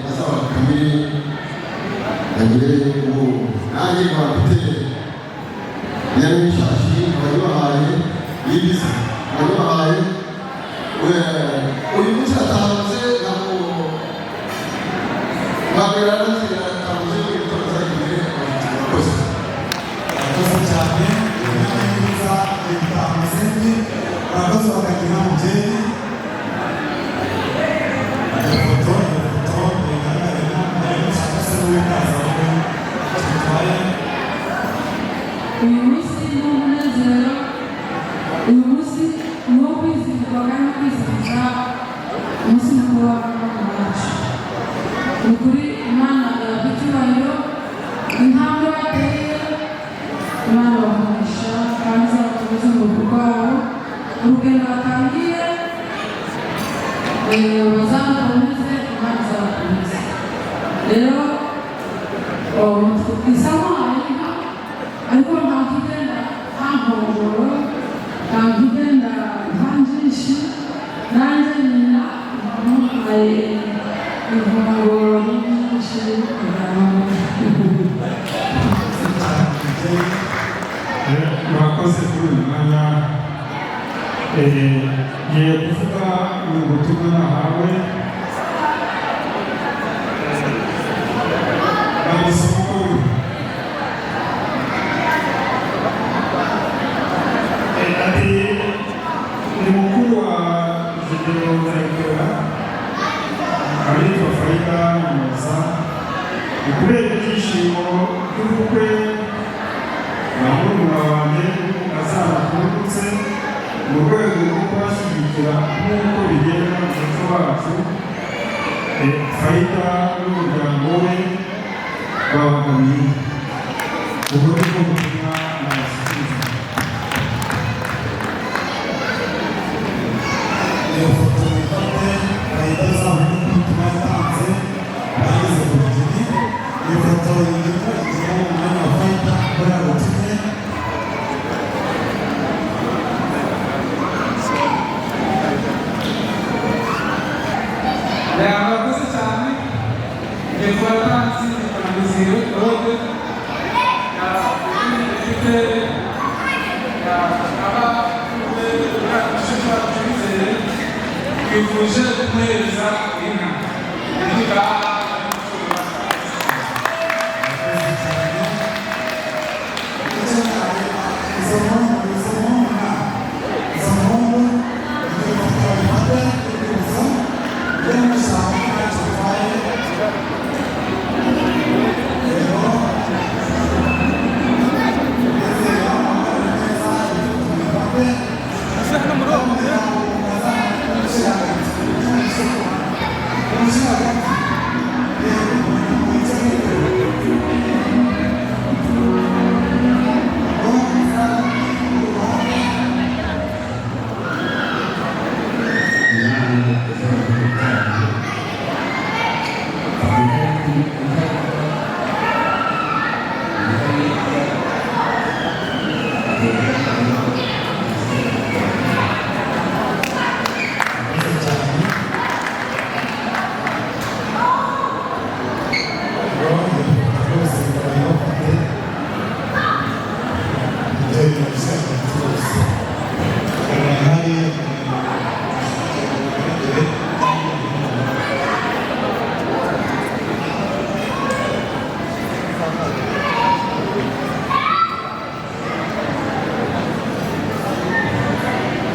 azaba kamere yagire ubu nanjye bafite yari ishashi bayibahaye y'ibiza bayibahaye uyu munsi atahanze ntabwo babera n'inzira atahanze muri gutoza imbere abakozi cyane neza itamusenyi abakozi bakagira umubyeyi uyu munsi ni umunezero, uyu munsi ni uwo kwizihirwa kandi kwizihiza umunsi mukuru w'abana bacu. Ni ukuri Imana yahabwa icyubahiro, intambwe bateye Imana bakoresha kandi izabakomeza mu rugo rwabo, urugendo batangiye bazakomeze, Imana izabakomeza. Rero bisa nkaho ariko ntabwo igenda nta nkongoro, ntabwo igenda nta njinshi, nanjye nyina ntamuhaye inkongoro nyinshi murakoze kuri uyu mwanya. Ngiye kuvuga mu butumwa nahawe n'amasoko ati ni mukuru wa video Zaigura abitwa Faida Musa kubera ibyishimo by'ubukwe na murumuna wanjye azabakundutse mu rwego rwo kubashyigikira nk'uko bigenda mu muco wacu. Faida n'umuryango we babagamiye uburyo bwo gutuma abashyikiriza iyo foto ifate Faida azabona n'ubutumwa yatanze bageze ku bugeni. Iyo foto yitwa igihe umwanya wa Faida kubera ubutumwe murakoze cyane. Ngiye kubatanzi ikanaguziro rode ifite abashinzwe abacuruzere twifuje kumuhereza inka inka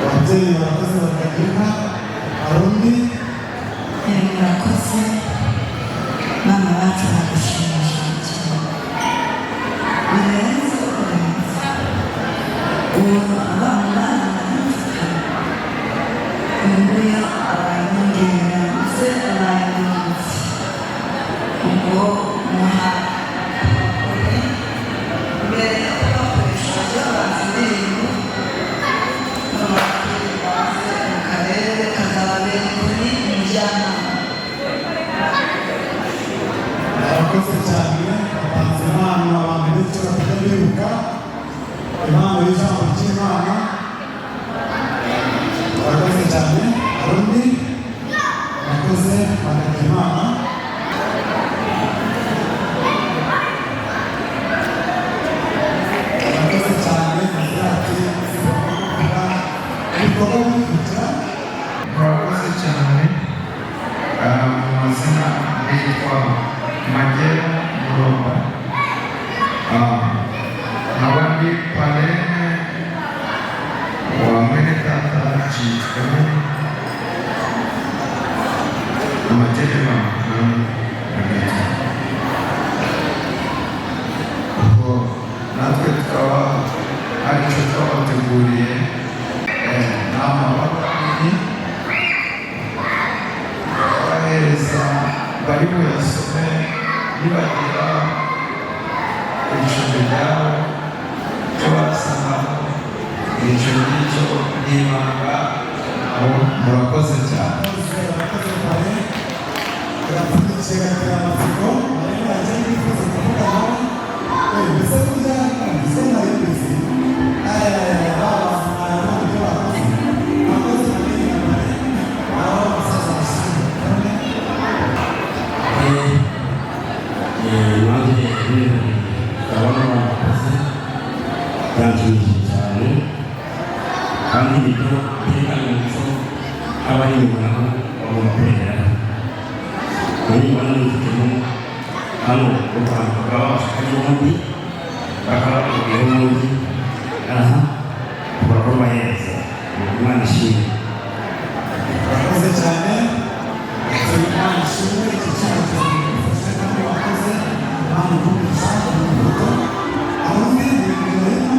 ababyeyi barakoze bakagira arundi murakoze mama bacu bagushimisha birenze ubu abana nguyu abanyongera ndetse abanyonzi ubwo muha mbere yo kubakoresha by'abantu indirimbo akarere kazabera kuri umujyanama. murakoze Murakoze Imana. Murakoze cyane ati ibikorwa bikurikira. Murakoze cyane mu mazina yitwa Magera Muromba, abandi parene wa mwene data acitswemo amategeko ubwo natwe tukaba aricyo twabateguriye n'amabara abiri bahereza bari buyasome nibagira ijambo ryabo cyo basanaho icyo ngicyo n'ibanga. Murakoze cyane. Byanshimishije cyane kandi ibyo byerekana umuco abari inyuma nabo bagomba kurengera. Muri mbona nifitemo hano u Rwanda bakaba bashaka n'ubundi bakaba bakubwira n'ubundi aha turakorwa neza. Imana ishimwe. Murakoze cyane. Imana ishimwe iki cyacu gifashe kandi wakoze Imana ikugisha umuvugo aho ndi rero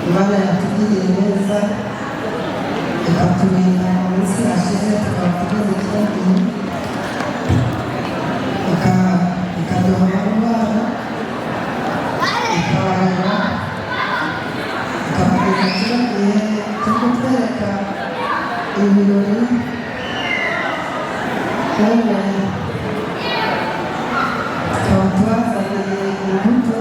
Imana yatugiriye neza ikaturinda mu minsi ibirori kandi tukaba tubazaniye imbuto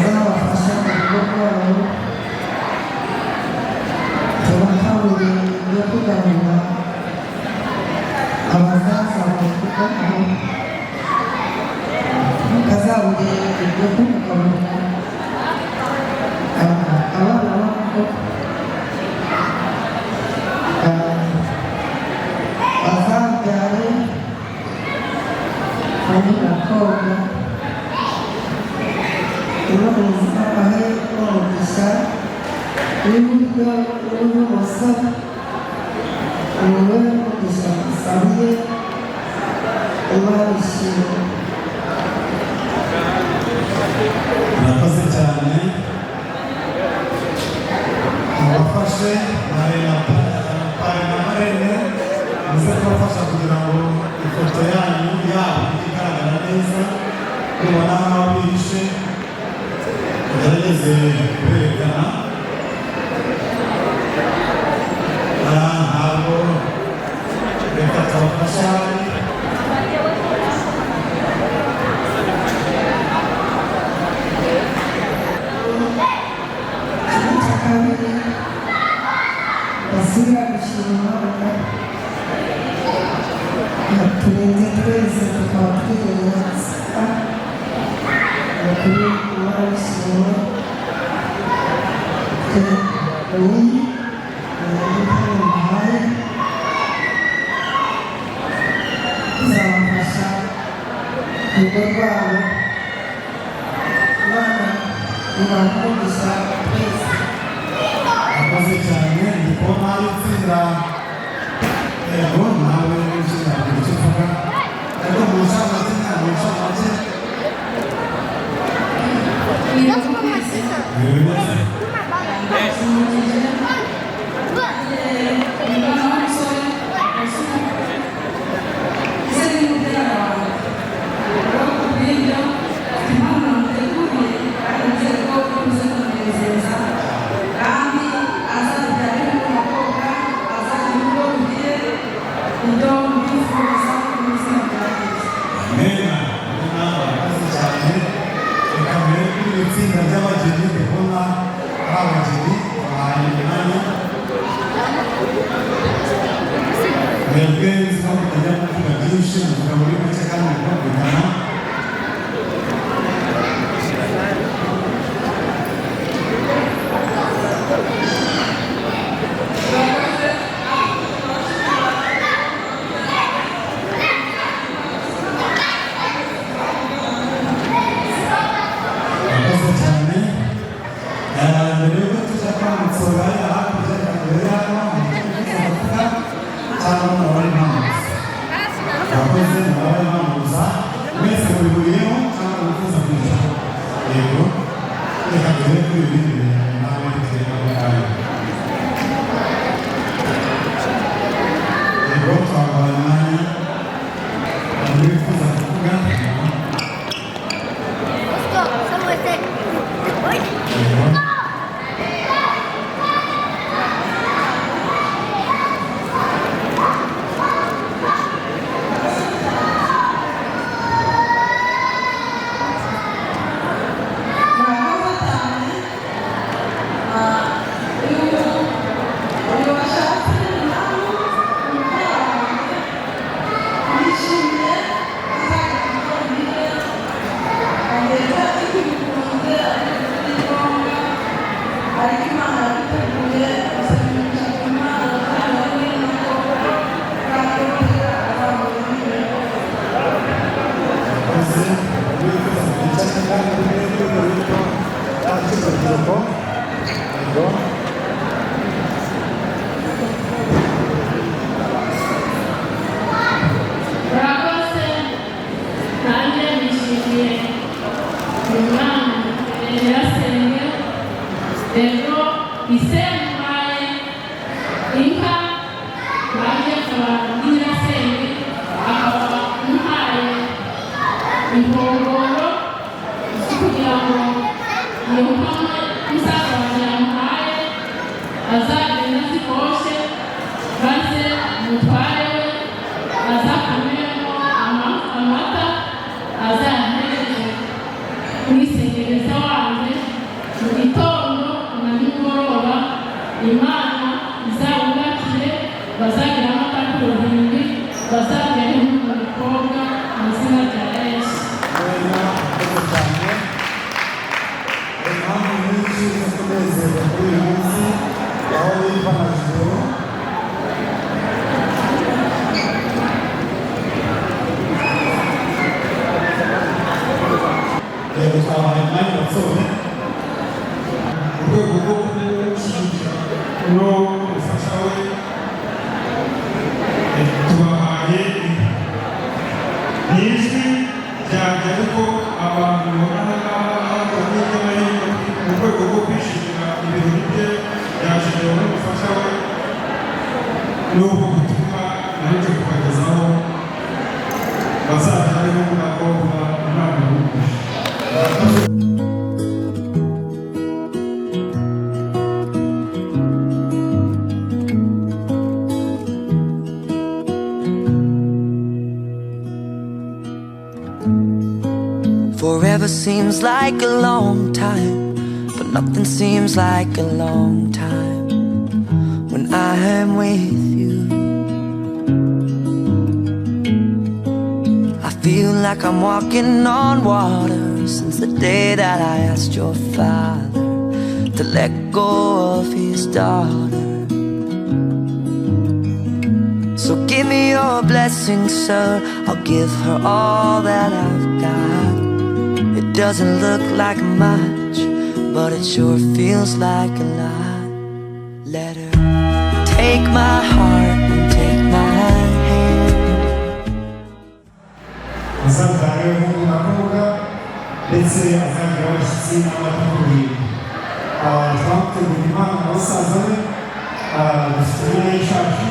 zabafasha mu rugo rwabo, tubakangurira ibyo kugaburira abazaza mu rugo rwabo, tukazaburiye ibyo kugaburira abana babo bazabyare muri gakondo. Imana izabahe umugisha w'iburyo n'uw'ibumoso, umwe umugisha usabiye, Imana ishimwe. Murakoze cyane mubafashe pare na marene muze kubafasha kugira ngo ifoto yanyu yabo igaragara neza, mubona nk'aho bihishe mugerageze kuberekana. Ntabwo reka tubafasha basubira gushima Imana yaturinze twese tukaba twirengagiza kuri Imana ishimwe. Ni muhaye kuzabafasha mu rugo rwabo. Imana ibakundisha twese. Murakoze cyane ndi kubona itsinda yego nawe n'itsinda kugira icyo uvuga ariko mu nshamake itsinda ry'abageni ndikubona ari abageni bahaye imyanya mwebwe nziho mutajya kuvuga byinshi muvuga muri make kandi mukumvikana. Azagenda zikoshe maze umutware we azakamemo amata azahereze umwisengereza wanjye mu gitondo na nimugoroba Imana izabubakire bazagira amatako 7 bazabyara umukobwa mu izina rya Yesu. tubahaye n'ijwi ryanjye ariko abantu bahagaze hirya no hino mu rwego rwo kwishimira ibirori bye byashyiriweho n'umufasha we n'ubwo butumwa naje kubagezaho bazajya bariho n'abakobwa Imana y'umugisha. Forever seems like a long time, but nothing seems like a long time when I am with you. I feel like I'm walking on water since the day that I asked your father to let go of his daughter. So give me your blessing, sir. I'll give her all that I've got. It doesn't look like much, but it sure feels like a lot. Let her take my heart and take my hand. Azabware umukobwa ndetse azagira abashyitsi n'abateguriye twamutegura Imana abasaza be dufite n'ayishashi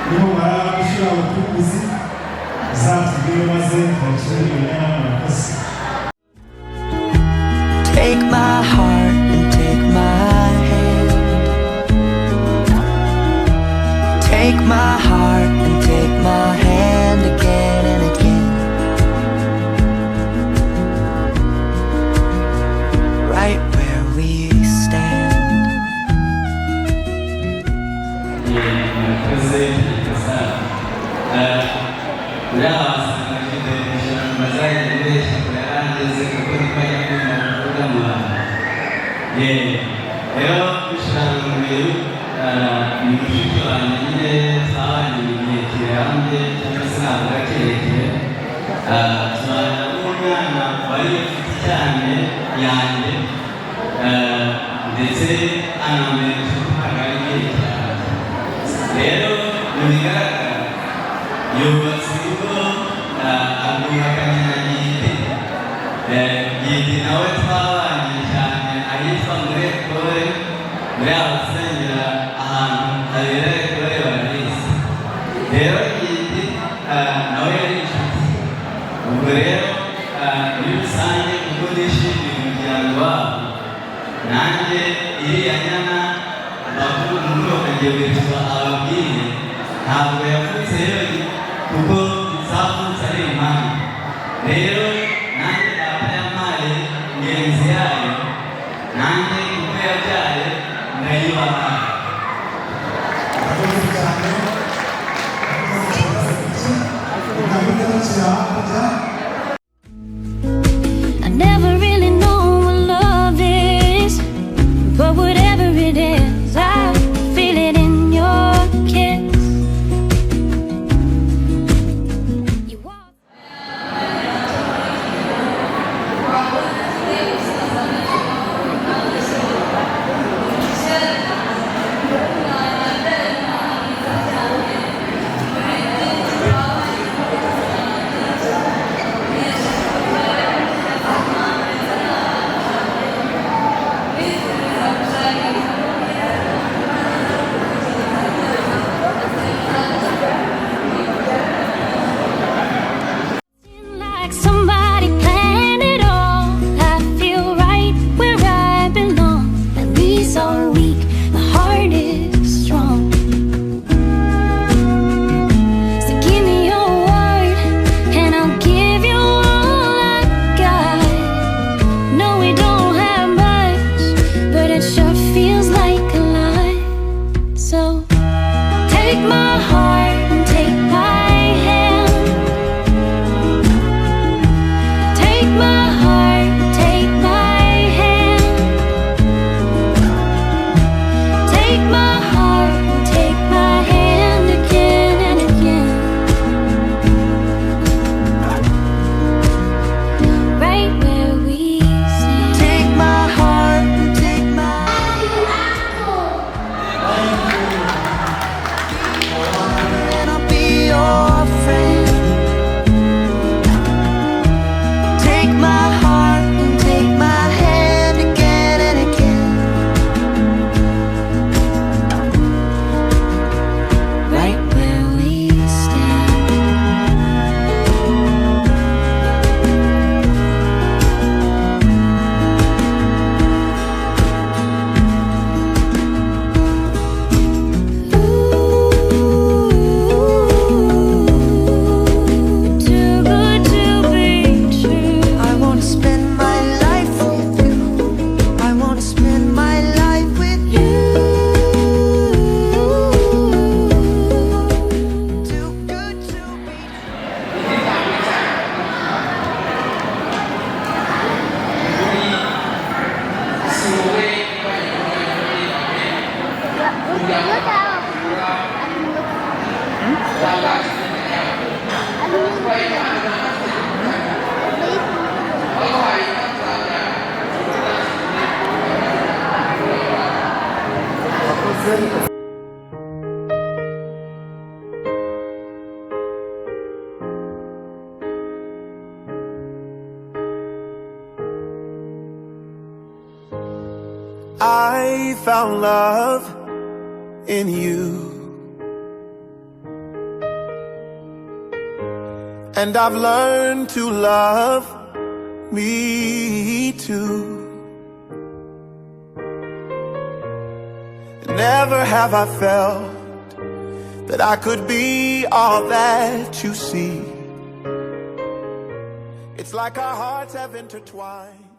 nimumara gushyira ubutukuzi zatubwire maze tubashyirire n'abakozi. Take my heart and take my hand. Take my heart and take my hand again and again. Right where we stand. rero bishobora umubiri ni mushiki wanjye nyine twabanye mu gihe kirambye cyangwa se ntabwo kirekire tubana n'umwana wari ufite cyane yanjye ndetse anamenyesha ko hagari igihe cyane rero mu bigaragara yubatse urugo agubakanye na Giti Giti nawe twabanye cyane ahitwa muri Ekore muri abasengera ahantu habera Ekore barabizi rero Giti nawe yari inshuti ubwo rero muri rusange ubwo nishimiye umuryango wabo nanjye iriya nyana bakuru muri bakagiye witwa ababwiye ntabwo yavutse yonyine kuko izavutse ari impamvu rero nanjye data yampaye ingenzi yayo nanjye kuko yabyaye ndayibana I never really know what love is, but whatever it is, I feel it in your kiss. Take my heart and take my hand. Take my heart, take my hand. Take my heart and take my hand again and again. Right where we stand. Take my heart, take my and I'll be your friend. Take my heart and take my hand again and again. Right where we stand. Too good to be true. I wanna spend my life with you. I wanna spend my life with you. Too good to be I found love in you, and I've learned to love me too. Never have I felt that I could be all that you see. It's like our hearts have intertwined.